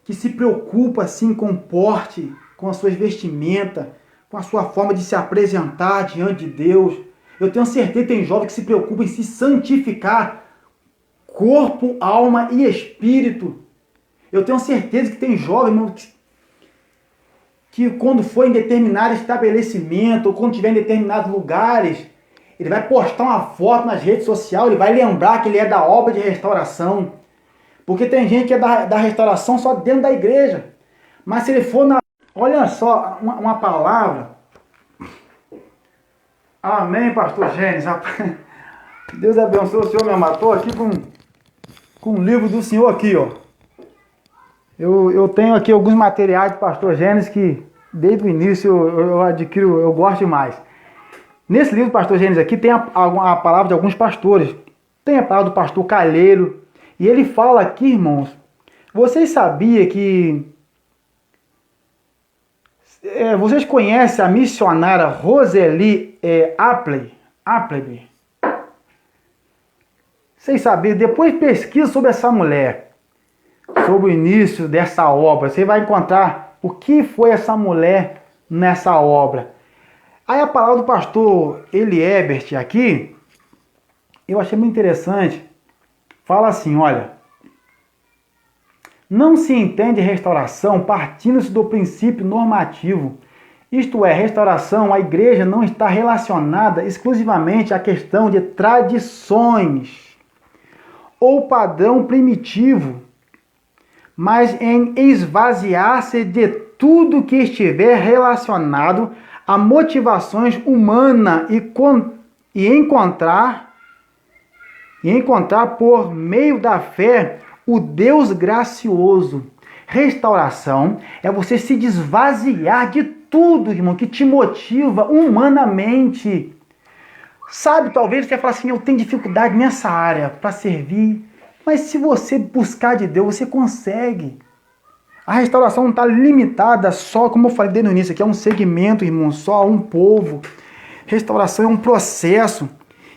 Speaker 1: que se preocupa assim com o porte, com as suas vestimentas, com a sua forma de se apresentar diante de Deus. Eu tenho certeza que tem jovens que se preocupam em se santificar, corpo, alma e espírito. Eu tenho certeza que tem jovens, irmãos, que quando for em determinado estabelecimento, ou quando estiver em determinados lugares, ele vai postar uma foto nas redes sociais, ele vai lembrar que ele é da obra de restauração. Porque tem gente que é da restauração só dentro da igreja. Mas se ele for na... Olha só, uma palavra. Amém, pastor Gênesis. Deus abençoe o senhor, meu amado. Estou aqui com o livro do senhor aqui, ó. Eu tenho aqui alguns materiais do pastor Gênesis que desde o início eu adquiro, eu gosto demais. Nesse livro do pastor Gênesis aqui tem a palavra de alguns pastores. Tem a palavra do pastor Calheiro. E ele fala aqui, irmãos, vocês sabiam que... vocês conhecem a missionária Roseli Appleby? Vocês sabiam? Depois pesquisa sobre essa mulher, sobre o início dessa obra. Você vai encontrar o que foi essa mulher nessa obra. Aí a palavra do pastor Eliebert aqui, eu achei muito interessante. Fala assim, olha, não se entende restauração partindo-se do princípio normativo. Isto é, restauração, a igreja não está relacionada exclusivamente à questão de tradições ou padrão primitivo, mas em esvaziar-se de tudo que estiver relacionado a motivações humanas e encontrar por meio da fé o Deus gracioso. Restauração é você se desvaziar de tudo, irmão, que te motiva humanamente. Sabe, talvez você fale assim, eu tenho dificuldade nessa área para servir. Mas se você buscar de Deus, você consegue. A restauração não está limitada só, como eu falei desde o início, aqui é um segmento, irmão, só um povo. Restauração é um processo.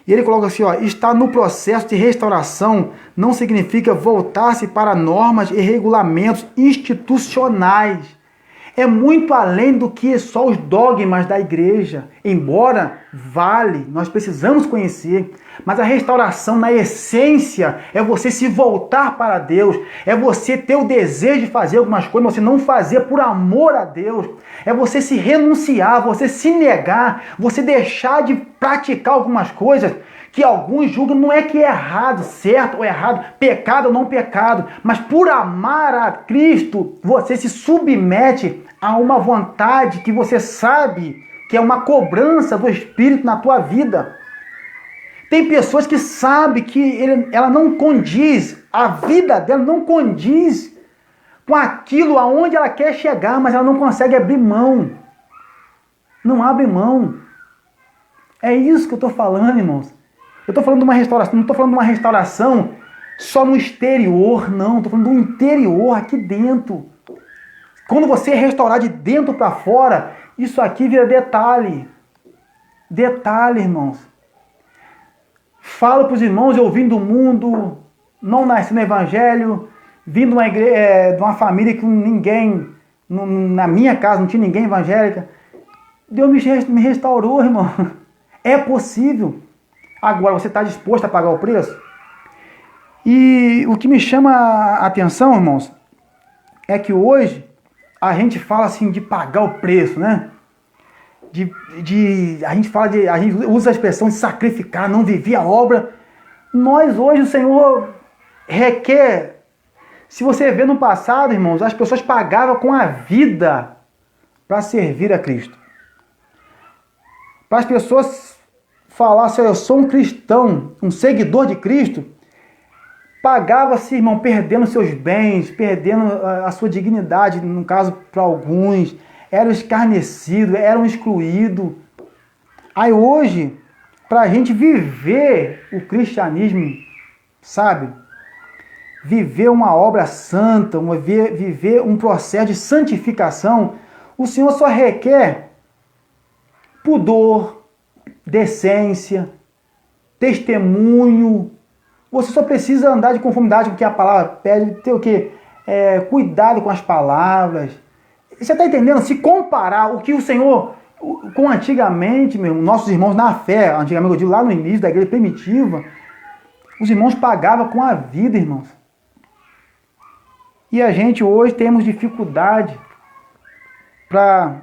Speaker 1: E ele coloca assim, ó, estar no processo de restauração não significa voltar-se para normas e regulamentos institucionais. É muito além do que só os dogmas da igreja. Embora vale, nós precisamos conhecer. Mas a restauração, na essência, é você se voltar para Deus. É você ter o desejo de fazer algumas coisas, mas você não fazer por amor a Deus. É você se renunciar, você se negar, você deixar de praticar algumas coisas que alguns julgam não é que é errado, certo ou errado, pecado ou não pecado, mas por amar a Cristo, você se submete a uma vontade que você sabe que é uma cobrança do Espírito na tua vida. Tem pessoas que sabem que ela não condiz, a vida dela não condiz com aquilo aonde ela quer chegar, mas ela não consegue abrir mão. Não abre mão. É isso que eu estou falando, irmãos. Eu estou falando de uma restauração, não estou falando de uma restauração só no exterior, não. Estou falando do interior, aqui dentro. Quando você restaurar de dentro para fora, isso aqui vira detalhe. Detalhe, irmãos. Falo para os irmãos, eu vim do mundo, não nasci no evangelho, vim de uma, igreja, de uma família que ninguém, na minha casa não tinha ninguém evangélica. Deus me restaurou, irmão. É possível. Agora, você está disposto a pagar o preço? E o que me chama a atenção, irmãos, é que hoje a gente fala assim de pagar o preço, né? A gente usa a expressão de sacrificar, não viver a obra. Nós hoje, o Senhor requer. Se você vê no passado, irmãos, as pessoas pagavam com a vida para servir a Cristo. Para as pessoas falar assim, eu sou um cristão, um seguidor de Cristo, pagava-se, irmão, perdendo seus bens, perdendo a sua dignidade, no caso, para alguns, eram escarnecidos, eram excluídos. Aí hoje, para a gente viver o cristianismo sabe? Viver uma obra santa, viver um processo de santificação, o Senhor só requer pudor, decência, testemunho. Você só precisa andar de conformidade com o que a palavra pede, ter o quê? Cuidado com as palavras. Você está entendendo? Se comparar o que o Senhor, com antigamente, nossos irmãos na fé, antigamente eu digo lá no início da igreja primitiva, os irmãos pagavam com a vida, irmãos. E a gente hoje temos dificuldade para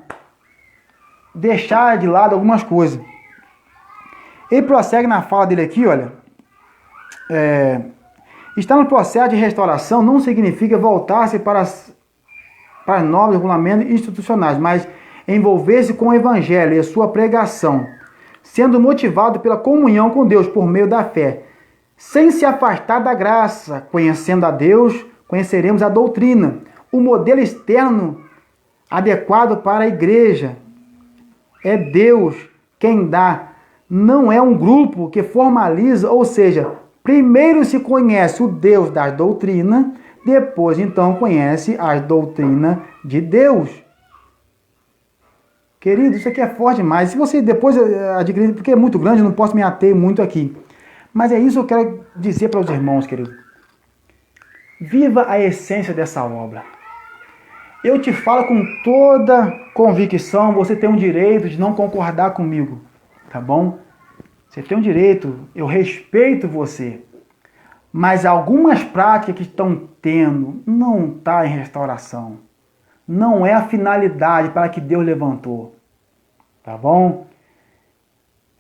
Speaker 1: deixar de lado algumas coisas. Ele prossegue na fala dele aqui, olha. Estar no processo de restauração não significa voltar-se para novos regulamentos institucionais, mas envolver-se com o Evangelho e a sua pregação, sendo motivado pela comunhão com Deus por meio da fé, sem se afastar da graça. Conhecendo a Deus, conheceremos a doutrina, o modelo externo adequado para a igreja. É Deus quem dá, não é um grupo que formaliza, ou seja, primeiro se conhece o Deus da doutrina, depois então conhece a doutrina de Deus. Querido, isso aqui é forte demais. Se você depois adquirir, porque é muito grande, eu não posso me ater muito aqui. Mas é isso que eu quero dizer para os irmãos, querido. Viva a essência dessa obra. Eu te falo com toda convicção, você tem o direito de não concordar comigo, tá bom? Você tem o direito, eu respeito você. Mas algumas práticas que estão tendo não está em restauração. Não é a finalidade para que Deus levantou. Tá bom?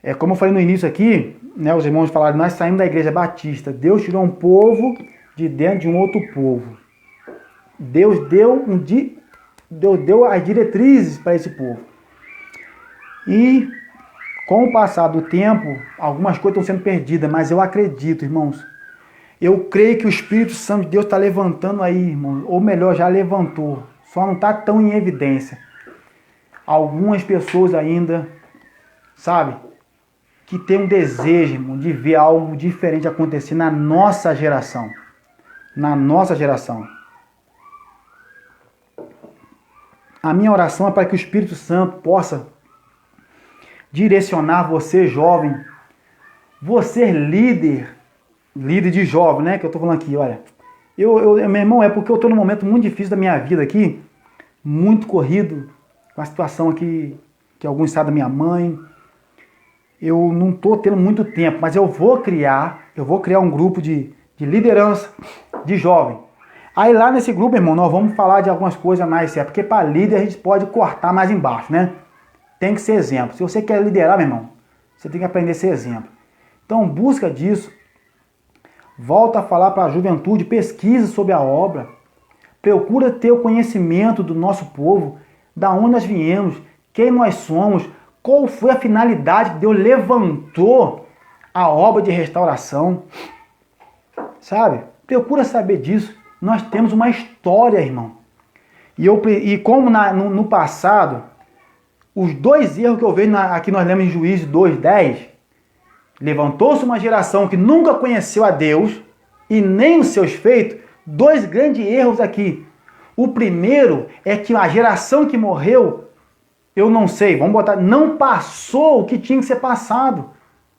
Speaker 1: É como eu falei no início aqui, né, os irmãos falaram, nós saímos da igreja batista. Deus tirou um povo de dentro de um outro povo. Deus deu as diretrizes para esse povo. E com o passar do tempo, algumas coisas estão sendo perdidas, mas eu acredito, irmãos. Eu creio que o Espírito Santo de Deus está levantando aí, irmão. Ou melhor, já levantou. Só não está tão em evidência. Algumas pessoas ainda, sabe, que tem um desejo, irmão, de ver algo diferente acontecer na nossa geração. Na nossa geração. A minha oração é para que o Espírito Santo possa direcionar você, jovem, você líder de jovem, né, que eu estou falando aqui, olha. Meu irmão, é porque eu estou num momento muito difícil da minha vida aqui, muito corrido, com a situação aqui, que alguns sabem da minha mãe. Eu não estou tendo muito tempo, mas eu vou criar um grupo de liderança de jovem. Aí lá nesse grupo, irmão, nós vamos falar de algumas coisas mais sérias, porque para líder a gente pode cortar mais embaixo, né? Tem que ser exemplo. Se você quer liderar, meu irmão, você tem que aprender a ser exemplo. Então, busca disso. Volta a falar para a juventude, pesquisa sobre a obra. Procura ter o conhecimento do nosso povo, da onde nós viemos, quem nós somos, qual foi a finalidade que Deus levantou a obra de restauração. Sabe? Procura saber disso. Nós temos uma história, irmão. E como no passado, os dois erros que eu vejo aqui nós lemos em Juízes 2:10, levantou-se uma geração que nunca conheceu a Deus e nem os seus feitos, dois grandes erros aqui. O primeiro é que a geração que morreu, eu não sei, não passou o que tinha que ser passado.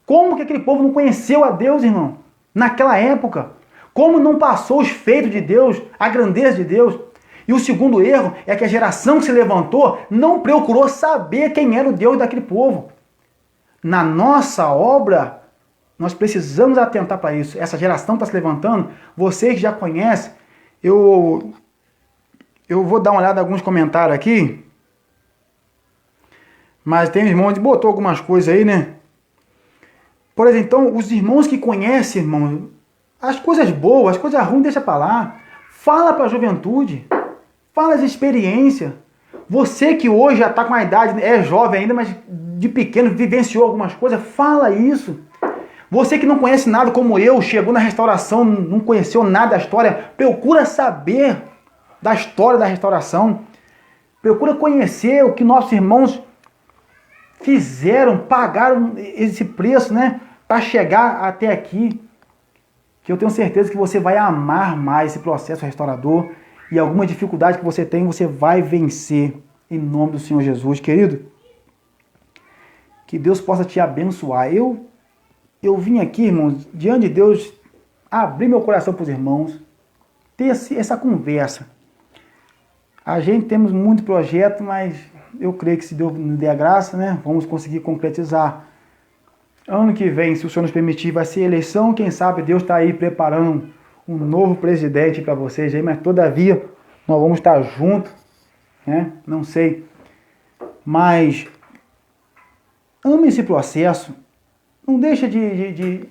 Speaker 1: Como que aquele povo não conheceu a Deus, irmão? Naquela época. Como não passou os feitos de Deus, a grandeza de Deus. E o segundo erro é que a geração que se levantou não procurou saber quem era o Deus daquele povo. Na nossa obra, nós precisamos atentar para isso. Essa geração está se levantando, vocês que já conhecem, eu vou dar uma olhada em alguns comentários aqui, mas tem irmão que botou algumas coisas aí, né? Por exemplo, então, os irmãos que conhecem, irmão, as coisas boas, as coisas ruins, deixa para lá. Fala para a juventude, fala as experiências. Você que hoje já está com a idade, é jovem ainda, mas de pequeno vivenciou algumas coisas, fala isso. Você que não conhece nada como eu, chegou na restauração, não conheceu nada da história, procura saber da história da restauração. Procura conhecer o que nossos irmãos fizeram, pagaram esse preço, né, para chegar até aqui. que eu tenho certeza que você vai amar mais esse processo restaurador e alguma dificuldade que você tem, você vai vencer em nome do Senhor Jesus. Querido, que Deus possa te abençoar. Eu vim aqui, irmãos, diante de Deus, abrir meu coração para os irmãos, ter essa conversa. A gente temos muito projeto, mas eu creio que se Deus nos der a graça, né, vamos conseguir concretizar. Ano que vem, se o Senhor nos permitir, vai ser eleição. Quem sabe Deus está aí preparando um novo presidente para vocês aí, mas todavia nós vamos estar juntos, né? Não sei. Mas ame esse processo. Não deixa de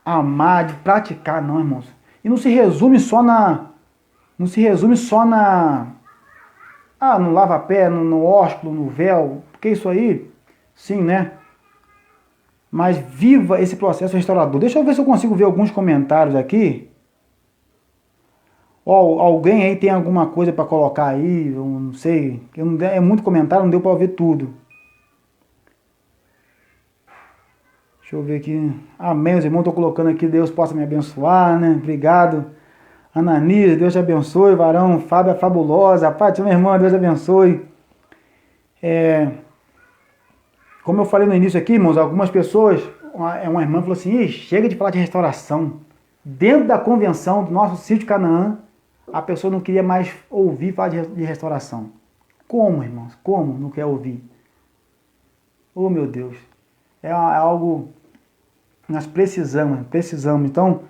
Speaker 1: amar, de praticar, não, irmãos. E não se resume só no lava-pé, no ósculo, no véu, porque isso aí, sim, né? Mas viva esse processo restaurador. Deixa eu ver se eu consigo ver alguns comentários aqui. Alguém aí tem alguma coisa para colocar aí, eu não sei. É muito comentário, não deu para ver tudo. Deixa eu ver aqui. Amém, os irmãos, estou colocando aqui, Deus possa me abençoar, né? Obrigado. Ananias, Deus te abençoe. Varão, Fábio é fabulosa. Pátio, minha irmã, Deus te abençoe. Como eu falei no início aqui, irmãos, algumas pessoas, uma irmã falou assim, chega de falar de restauração. Dentro da convenção do nosso sítio Canaã, a pessoa não queria mais ouvir falar de restauração. Como, irmãos? Como não quer ouvir? Oh, meu Deus. É algo que nós precisamos. Então,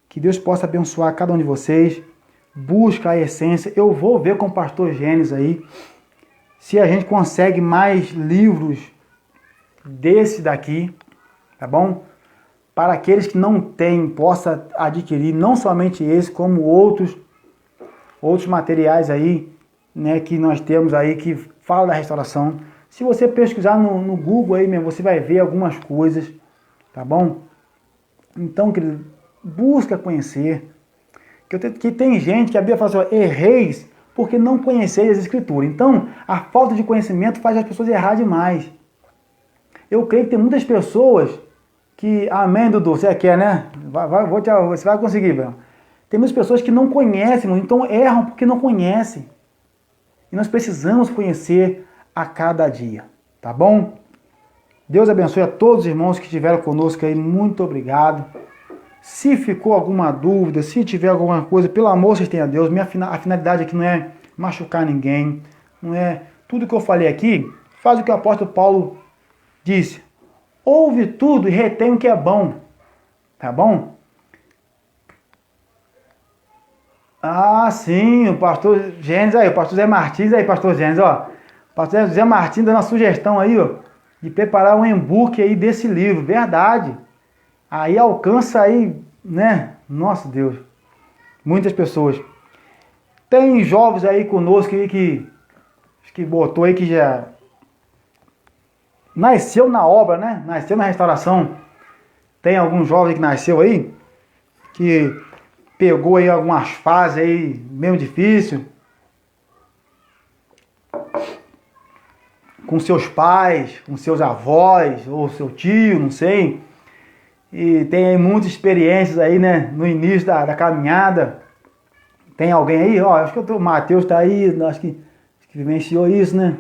Speaker 1: que Deus possa abençoar cada um de vocês. Busca a essência. Eu vou ver com o pastor Gênesis aí se a gente consegue mais livros desse daqui, tá bom? Para aqueles que não têm, possa adquirir não somente esse, como outros materiais aí, né, que nós temos aí que fala da restauração. Se você pesquisar no Google aí mesmo, você vai ver algumas coisas, tá bom? Então, querido, busca conhecer. Que tem gente que a Bíblia fala assim, erreis porque não conheceis as Escrituras. Então, a falta de conhecimento faz as pessoas errar demais. Eu creio que tem muitas pessoas que... Amém, Dudu, você quer, né? Você vai conseguir, velho. Tem muitas pessoas que não conhecem, então erram porque não conhecem. E nós precisamos conhecer a cada dia, tá bom? Deus abençoe a todos os irmãos que estiveram conosco aí, muito obrigado. Se ficou alguma dúvida, se tiver alguma coisa, pelo amor, vocês tenham a Deus. A finalidade aqui não é machucar ninguém, não é... Tudo que eu falei aqui, faz o que o apóstolo Paulo disse, ouve tudo e retém o que é bom, tá bom? Ah, sim, o pastor Gênesis aí, o pastor Zé Martins aí, pastor Gênesis, ó. O pastor Zé Martins dando uma sugestão aí, ó, de preparar um e-book aí desse livro, verdade. Aí alcança aí, né, nossa Deus, muitas pessoas. Tem jovens aí conosco aí que botou aí que já... Nasceu na obra, né? Nasceu na restauração. Tem algum jovem que nasceu aí, que pegou aí algumas fases aí, meio difícil, com seus pais, com seus avós, ou seu tio, não sei. E tem aí muitas experiências aí, né? No início da caminhada. Tem alguém aí? Ó, acho que o Matheus tá aí, acho que vivenciou isso, né?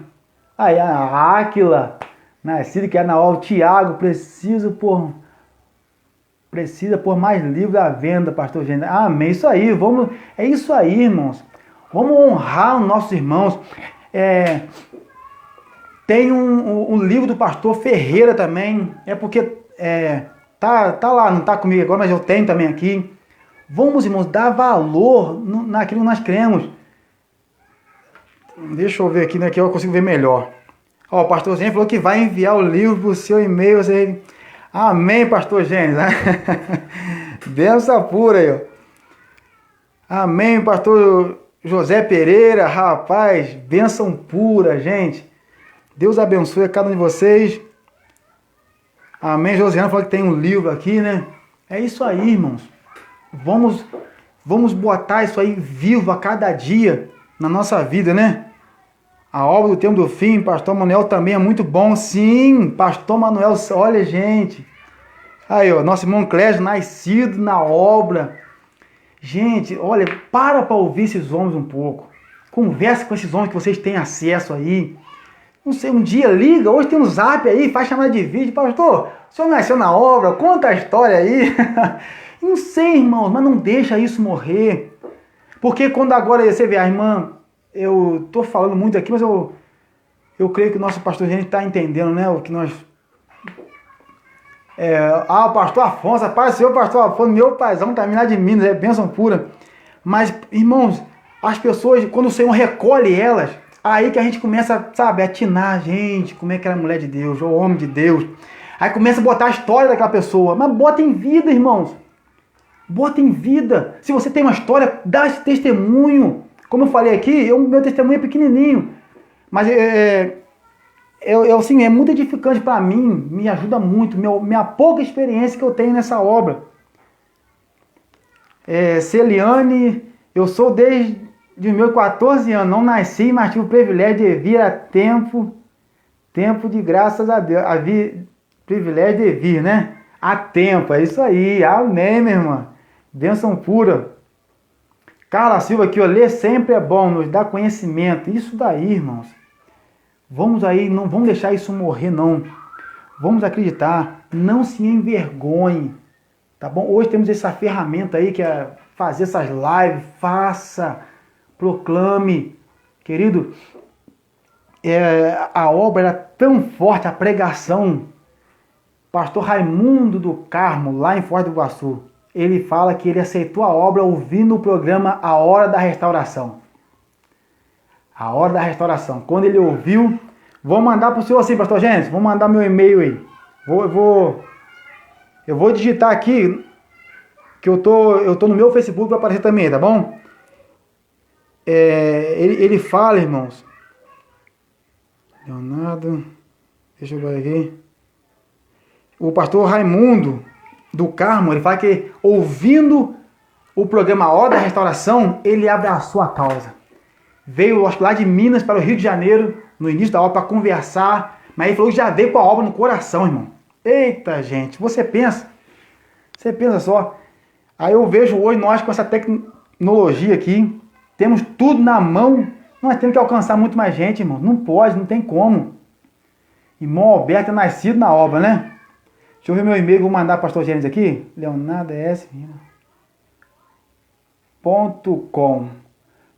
Speaker 1: Aí a Áquila... Nascido que é na obra, Tiago, precisa pôr mais livros à venda, pastor Gênesis. Amém, isso aí, é isso aí, irmãos. Vamos honrar os nossos irmãos. Tem um livro do pastor Ferreira também, porque tá lá, não tá comigo agora, mas eu tenho também aqui. Vamos, irmãos, dar valor naquilo que nós cremos. Deixa eu ver aqui, né, que eu consigo ver melhor. Ó, o pastor Gênesis falou que vai enviar o livro para o seu e-mail. Amém, pastor Gênesis. Benção pura aí, ó. Amém, pastor José Pereira. Rapaz, benção pura, gente. Deus abençoe a cada um de vocês. Amém. Josiana falou que tem um livro aqui, né? É isso aí, irmãos. Vamos botar isso aí vivo a cada dia na nossa vida, né? A obra do tempo do fim, pastor Manuel também é muito bom. Sim, pastor Manuel, olha, gente. Aí, ó, nosso irmão Clésio, nascido na obra. Gente, olha, para ouvir esses homens um pouco. Converse com esses homens que vocês têm acesso aí. Não sei, um dia liga, hoje tem um zap aí, faz chamada de vídeo. Pastor, o senhor nasceu na obra, conta a história aí. Não sei, irmãos, mas não deixa isso morrer. Porque quando agora você vê a irmã, eu tô falando muito aqui, mas eu creio que o nosso pastor gente está entendendo, né? O que nós... o pastor Afonso, rapaz, o pastor Afonso, meu paizão, tá lá de Minas, é bênção pura. Mas, irmãos, as pessoas, quando o Senhor recolhe elas, aí que a gente começa, sabe, a atinar, gente, como é que era a mulher de Deus, ou homem de Deus. Aí começa a botar a história daquela pessoa. Mas bota em vida, irmãos. Bota em vida. Se você tem uma história, dá esse testemunho. Como eu falei aqui, meu testemunho é pequenininho. Mas assim, é muito edificante para mim, me ajuda muito, minha pouca experiência que eu tenho nessa obra. Celiane, eu sou desde os meus 14 anos, não nasci, mas tive o privilégio de vir a tempo de graças a Deus, privilégio de vir, né? A tempo, é isso aí, amém, minha irmã, bênção pura. Carla Silva aqui, ó, ler sempre é bom, nos dá conhecimento, isso daí, irmãos. Vamos aí, não vamos deixar isso morrer, não. Vamos acreditar, não se envergonhe, tá bom? Hoje temos essa ferramenta aí, que é fazer essas lives, faça, proclame. Querido, a obra era tão forte, a pregação. Pastor Raimundo do Carmo, lá em Foz do Iguaçu, ele fala que ele aceitou a obra ouvindo o programa A Hora da Restauração. A Hora da Restauração. Quando ele ouviu, vou mandar para o senhor assim, pastor Gênesis, vou mandar meu e-mail aí. Eu vou digitar aqui, que eu tô no meu Facebook, vai aparecer também, tá bom? Ele fala, irmãos. Leonardo, deixa eu ver aqui. O pastor Raimundo do Carmo, ele fala que ouvindo o programa A Hora da Restauração, ele abraçou a causa. Veio, acho que lá de Minas para o Rio de Janeiro, no início da obra, para conversar. Mas ele falou que já veio com a obra no coração, irmão. Eita, gente, você pensa só. Aí eu vejo hoje, nós com essa tecnologia aqui, temos tudo na mão, nós temos que alcançar muito mais gente, irmão. Não pode, não tem como. Irmão Alberto é nascido na obra, né? Deixa eu ver meu e-mail, vou mandar para o pastor Gênesis aqui. leonardas.com.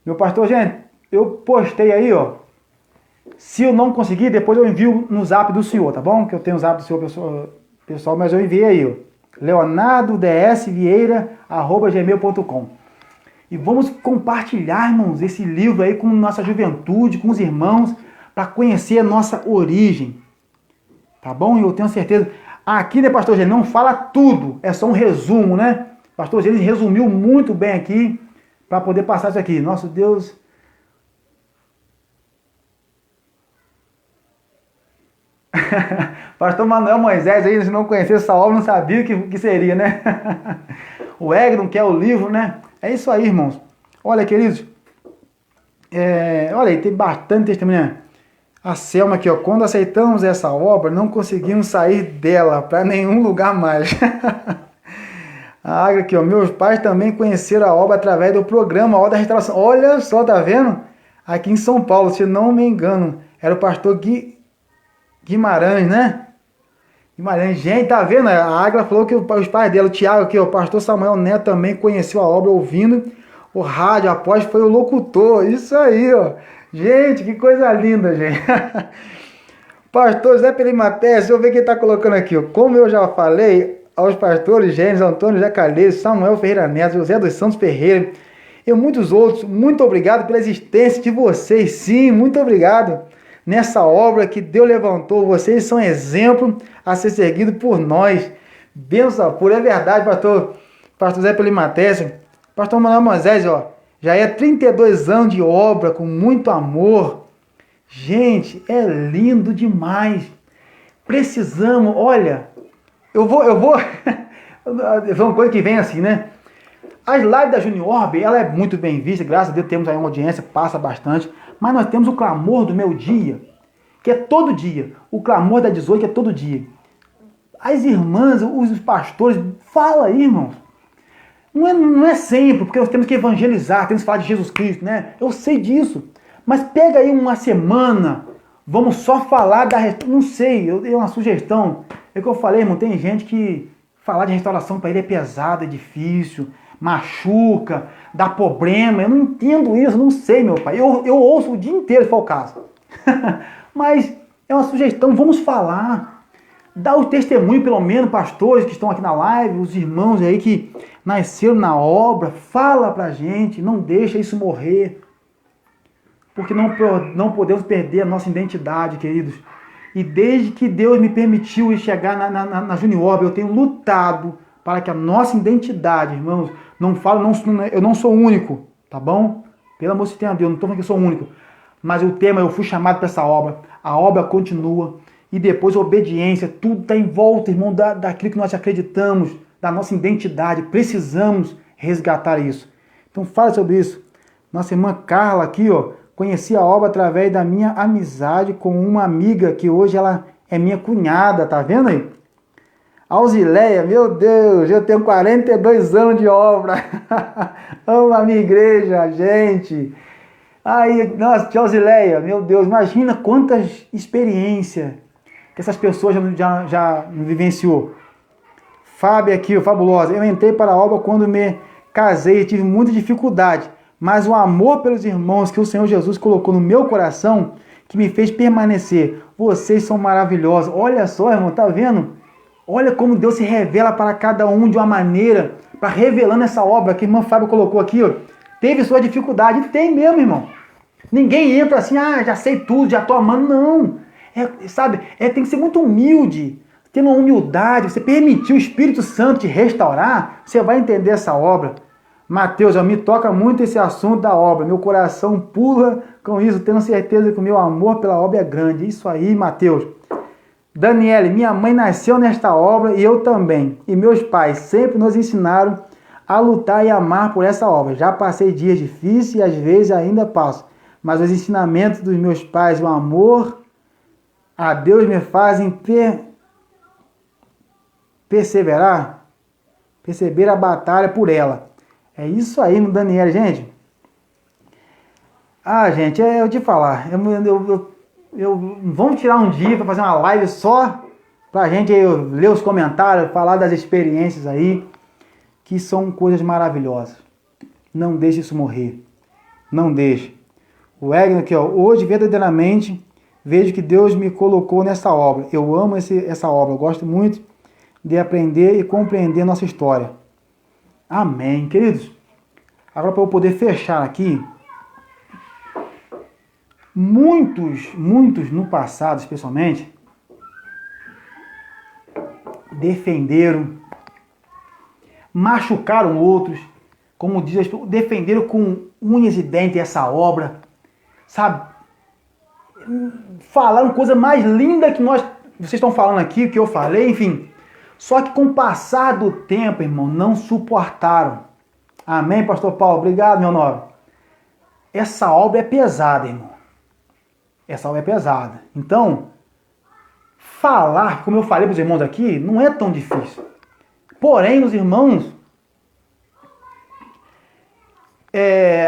Speaker 1: Meu pastor Gênesis, eu postei aí, ó. Se eu não conseguir, depois eu envio no zap do senhor, tá bom? Que eu tenho o zap do senhor, pessoal, mas eu enviei aí, ó. leonardodsvieira@gmail.com. E vamos compartilhar, irmãos, esse livro aí com nossa juventude, com os irmãos, para conhecer a nossa origem. Tá bom? E eu tenho certeza. Aqui, né, pastor Gênesis, não fala tudo, é só um resumo, né? Pastor Gênesis resumiu muito bem aqui, para poder passar isso aqui. Nosso Deus... Pastor Manuel Moisés aí, se não conhecesse essa obra, não sabia o que seria, né? O Egnon, que é o livro, né? É isso aí, irmãos. Olha, queridos, olha aí, tem bastante testemunho, né? A Selma aqui, ó, quando aceitamos essa obra, não conseguimos sair dela para nenhum lugar mais. A Agra aqui, ó, meus pais também conheceram a obra através do programa A Hora da Restauração. Olha só, tá vendo? Aqui em São Paulo, se não me engano, era o pastor Guimarães, né? Guimarães, gente, tá vendo? A Agra falou que os pais dela, o Tiago aqui, ó, o pastor Samuel Neto também conheceu a obra ouvindo o rádio, após foi o locutor. Isso aí, ó. Gente, que coisa linda, gente. Pastor Zé Pelimatés, deixa eu ver quem tá colocando aqui, ó. Como eu já falei aos pastores Gênesis, Antônio José Calheiros, Samuel Ferreira Neto, José dos Santos Ferreira e muitos outros, muito obrigado pela existência de vocês. Sim, muito obrigado. Nessa obra que Deus levantou, vocês são exemplo a ser seguido por nós. Benção pura, é verdade, pastor Zé Pelimatés. Pastor Manuel Moisés, ó, já é 32 anos de obra com muito amor. Gente, é lindo demais. Precisamos, olha, eu vou é uma coisa que vem assim, né? As lives da Junior Orbe, ela é muito bem vista, graças a Deus temos aí uma audiência, passa bastante, mas nós temos o clamor do meu dia, que é todo dia, o clamor da 18, que é todo dia. as irmãs, os pastores, fala aí, irmãos. Não é sempre, porque nós temos que evangelizar, temos que falar de Jesus Cristo, né? Eu sei disso. Mas pega aí uma semana, vamos só falar da... Não sei, eu dei uma sugestão. É o que eu falei, irmão, tem gente que falar de restauração para ele é pesado, é difícil, machuca, dá problema. Eu não entendo isso, não sei, meu pai. Eu ouço o dia inteiro, se for o caso. Mas é uma sugestão, vamos falar. Dá o testemunho, pelo menos, pastores que estão aqui na live, os irmãos aí que nasceram na obra, fala pra gente, não deixa isso morrer. Porque não podemos perder a nossa identidade, queridos. E desde que Deus me permitiu chegar na Juniorba, eu tenho lutado para que a nossa identidade, irmãos, eu não sou único, tá bom? Pelo amor de Deus, não estou falando que eu sou único. Mas o tema, eu fui chamado para essa obra, a obra continua. E depois a obediência, tudo está em volta, irmão, daquilo que nós acreditamos, da nossa identidade. Precisamos resgatar isso. Então fala sobre isso. Nossa irmã Carla aqui, ó, conheci a obra através da minha amizade com uma amiga que hoje ela é minha cunhada, tá vendo aí? Alzileia, meu Deus, eu tenho 42 anos de obra. Amo a minha igreja, gente. Aí, nossa, tia Alzileia, meu Deus, imagina quantas experiências que essas pessoas já vivenciou. Fábio aqui, fabulosa. Eu entrei para a obra quando me casei e tive muita dificuldade, mas o amor pelos irmãos que o Senhor Jesus colocou no meu coração que me fez permanecer. Vocês são maravilhosos. Olha só, irmão, tá vendo? Olha como Deus se revela para cada um de uma maneira, para revelando essa obra que a irmã Fábio colocou aqui, ó. Teve sua dificuldade, e tem mesmo, irmão. Ninguém entra assim, já sei tudo, já tô amando, não. Tem que ser muito humilde, ter uma humildade, você permitir o Espírito Santo te restaurar, você vai entender essa obra. Mateus, me toca muito esse assunto da obra, meu coração pula com isso, tenho certeza que o meu amor pela obra é grande. Isso aí, Mateus. Daniele, minha mãe nasceu nesta obra e eu também, e meus pais sempre nos ensinaram a lutar e amar por essa obra. Já passei dias difíceis e às vezes ainda passo, mas os ensinamentos dos meus pais, o amor a Deus me fazem perceber a batalha por ela. É isso aí, Daniel, gente. Gente, eu te falar. Vamos tirar um dia para fazer uma live só pra gente ler os comentários, falar das experiências aí, que são coisas maravilhosas. Não deixe isso morrer. Não deixe. O Egno aqui, ó. Hoje, verdadeiramente, vejo que Deus me colocou nessa obra. Eu amo essa obra. Eu gosto muito de aprender e compreender nossa história. Amém. Queridos, agora para eu poder fechar aqui, muitos no passado, especialmente, defenderam, machucaram outros, como diz, defenderam com unhas e dentes essa obra, sabe? Falaram coisa mais linda que vocês estão falando aqui, que eu falei, enfim. Só que com o passar do tempo, irmão, não suportaram. Amém, pastor Paulo? Obrigado, meu nobre. Essa obra é pesada, irmão. Essa obra é pesada. Então, falar, como eu falei para os irmãos aqui, não é tão difícil. Porém, os irmãos,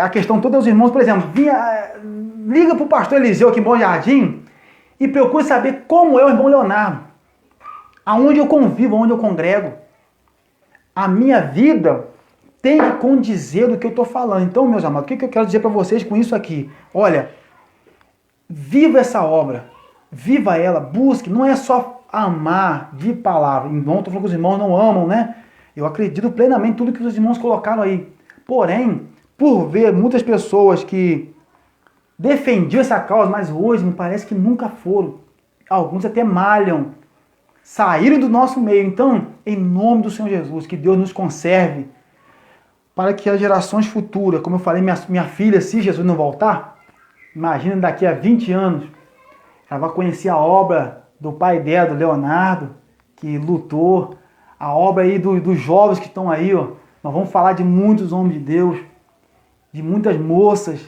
Speaker 1: a questão toda é os irmãos, por exemplo, liga para o pastor Eliseu aqui em Bom Jardim e procure saber como é o irmão Leonardo. Aonde eu convivo, aonde eu congrego. A minha vida tem que condizer do que eu estou falando. Então, meus amados, o que eu quero dizer para vocês com isso aqui? Olha, viva essa obra, viva ela, busque, não é só amar de palavra. Não estou falando que os irmãos não amam, né? Eu acredito plenamente em tudo que os irmãos colocaram aí. Porém, por ver muitas pessoas que defendiam essa causa, mas hoje me parece que nunca foram. Alguns até malham, saíram do nosso meio. Então, em nome do Senhor Jesus, que Deus nos conserve para que as gerações futuras, como eu falei, minha filha, se Jesus não voltar, imagina daqui a 20 anos, ela vai conhecer a obra do pai dela, do Leonardo, que lutou, a obra aí dos jovens que estão aí, ó. Nós vamos falar de muitos homens de Deus, de muitas moças,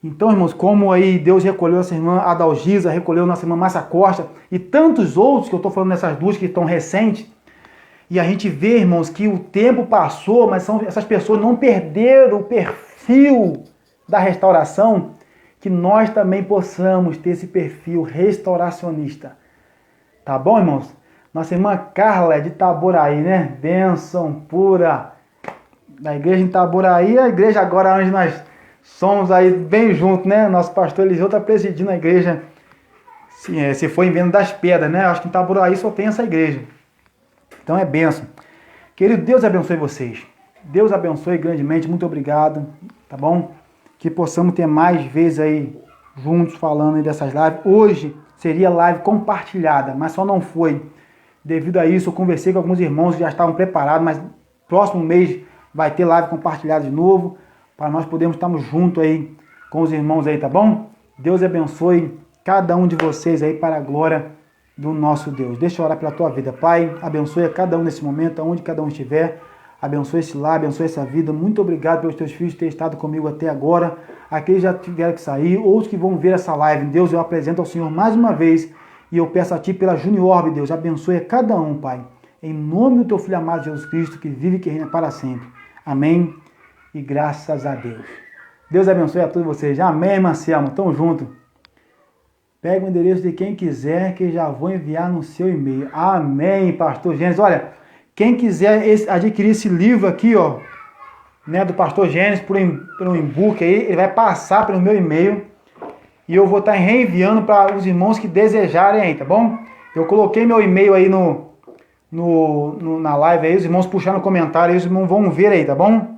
Speaker 1: Então, irmãos, como aí Deus recolheu nossa irmã Adalgisa, recolheu nossa irmã Márcia Costa e tantos outros que eu estou falando nessas duas que estão recentes, e a gente vê, irmãos, que o tempo passou, mas essas pessoas não perderam o perfil da restauração, que nós também possamos ter esse perfil restauracionista. Tá bom, irmãos? Nossa irmã Carla é de Itaboraí, né? Bênção pura da igreja em Itaboraí, a igreja agora onde nós somos aí bem juntos, né? Nosso pastor Eliseu está presidindo a igreja, se for em Venda das Pedras, né? Acho que em Itaboraí só tem essa igreja. Então é bênção. Querido, Deus abençoe vocês. Deus abençoe grandemente, muito obrigado, tá bom? Que possamos ter mais vezes aí juntos falando aí dessas lives. Hoje seria live compartilhada, mas só não foi. Devido a isso, eu conversei com alguns irmãos que já estavam preparados, mas próximo mês vai ter live compartilhada de novo, para nós podermos estarmos juntos aí com os irmãos aí, tá bom? Deus abençoe cada um de vocês aí para a glória do nosso Deus. Deixa eu orar pela tua vida. Pai, abençoe a cada um nesse momento, aonde cada um estiver. Abençoe esse lar, abençoe essa vida. Muito obrigado pelos teus filhos terem estado comigo até agora. Aqueles já tiveram que sair, outros que vão ver essa live. Deus, eu apresento ao Senhor mais uma vez e eu peço a Ti pela Juniorb, Deus. Abençoe a cada um, Pai. Em nome do Teu Filho amado Jesus Cristo, que vive e que reina para sempre. Amém. E graças a Deus. Deus abençoe a todos vocês. Amém, Marcelo. Tamo junto. Pega o endereço de quem quiser, que já vou enviar no seu e-mail. Amém, pastor Gênesis. Olha, quem quiser adquirir esse livro aqui, ó, né, do pastor Gênesis, pelo e-book aí, ele vai passar pelo meu e-mail e eu vou estar reenviando para os irmãos que desejarem aí, tá bom? Eu coloquei meu e-mail aí na live aí, os irmãos puxaram no comentário aí, os irmãos vão ver aí, tá bom?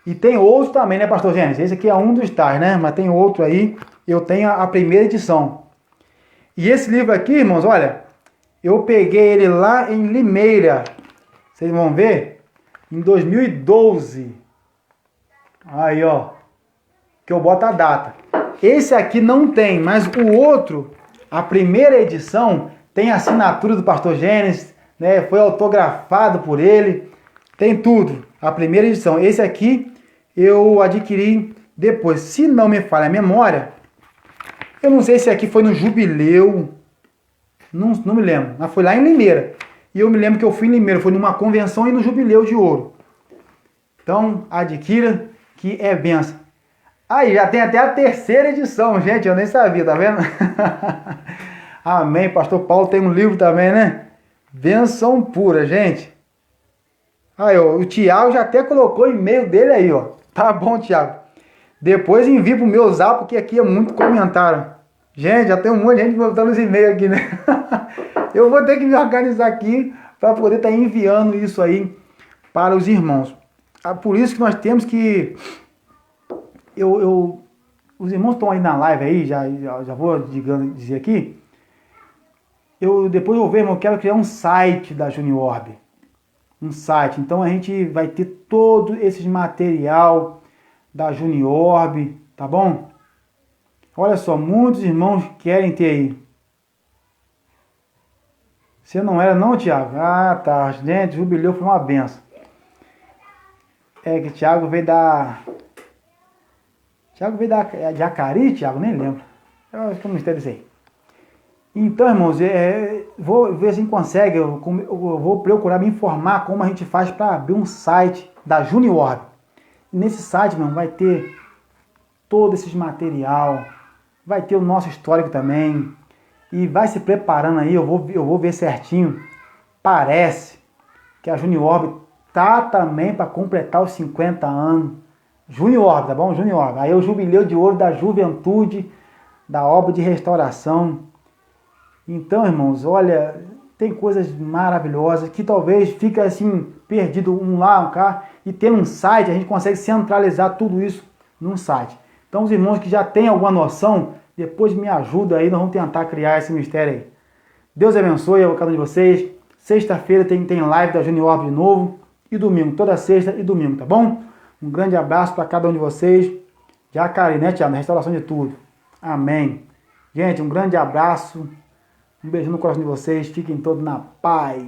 Speaker 1: E tem outro também, né, pastor Gênesis? Esse aqui é um dos tais, né? Mas tem outro aí. Eu tenho a primeira edição. E esse livro aqui, irmãos, olha, eu peguei ele lá em Limeira. Vocês vão ver? Em 2012. Aí, ó. Que eu boto a data. Esse aqui não tem, mas o outro, a primeira edição, tem a assinatura do pastor Gênesis, né? Foi autografado por ele. Tem tudo. A primeira edição. Esse aqui eu adquiri depois. Se não me falha a memória, eu não sei se aqui foi no Jubileu, não me lembro, mas foi lá em Limeira. E eu me lembro que eu fui em Limeira, foi numa convenção e no Jubileu de Ouro. Então, adquira, que é benção. Aí, já tem até a terceira edição, gente, eu nem sabia, tá vendo? Amém, pastor Paulo tem um livro também, né? Benção pura, gente. Aí, ó, o Thiago já até colocou o e-mail dele aí, ó. Tá bom, Thiago. Depois envie pro meu zap, porque aqui é muito comentário. Gente, já tem um monte de gente botando os e-mails aqui, né? Eu vou ter que me organizar aqui para poder estar enviando isso aí para os irmãos. Por isso que nós temos que... Os irmãos estão aí na live aí, já vou dizer aqui. Depois eu vou ver, irmão, eu quero criar um site da Juniorb. Um site. Então a gente vai ter todo esse material da Juniorb, tá bom? Olha só, muitos irmãos querem ter aí. Você não era não, Thiago? Ah, tá. Gente, o jubileu foi uma benção. É que Thiago veio da... Thiago veio de Acari, Thiago? Nem lembro. Eu acho que é um mistério disso aí. Então, irmãos, vou ver se consegue. Eu vou procurar me informar como a gente faz para abrir um site da Juniorb. E nesse site, irmão, vai ter todo esse material, vai ter o nosso histórico também. E vai se preparando aí, eu vou ver certinho. Parece que a Juniorb tá também para completar os 50 anos. Juniorb, tá bom? Juniorb. Aí é o jubileu de ouro da juventude, da obra de restauração. Então, irmãos, olha, tem coisas maravilhosas que talvez fique assim, perdido um lá, um cá, e tendo um site, a gente consegue centralizar tudo isso num site. Então, os irmãos que já têm alguma noção, depois me ajuda aí, nós vamos tentar criar esse mistério aí. Deus abençoe a cada um de vocês. Sexta-feira tem live da Juniorb de novo, e domingo, toda sexta e domingo, tá bom? Um grande abraço para cada um de vocês. Jacari, né, Tiago? Na restauração de tudo. Amém. Gente, um grande abraço. Um beijo no coração de vocês. Fiquem todos na paz.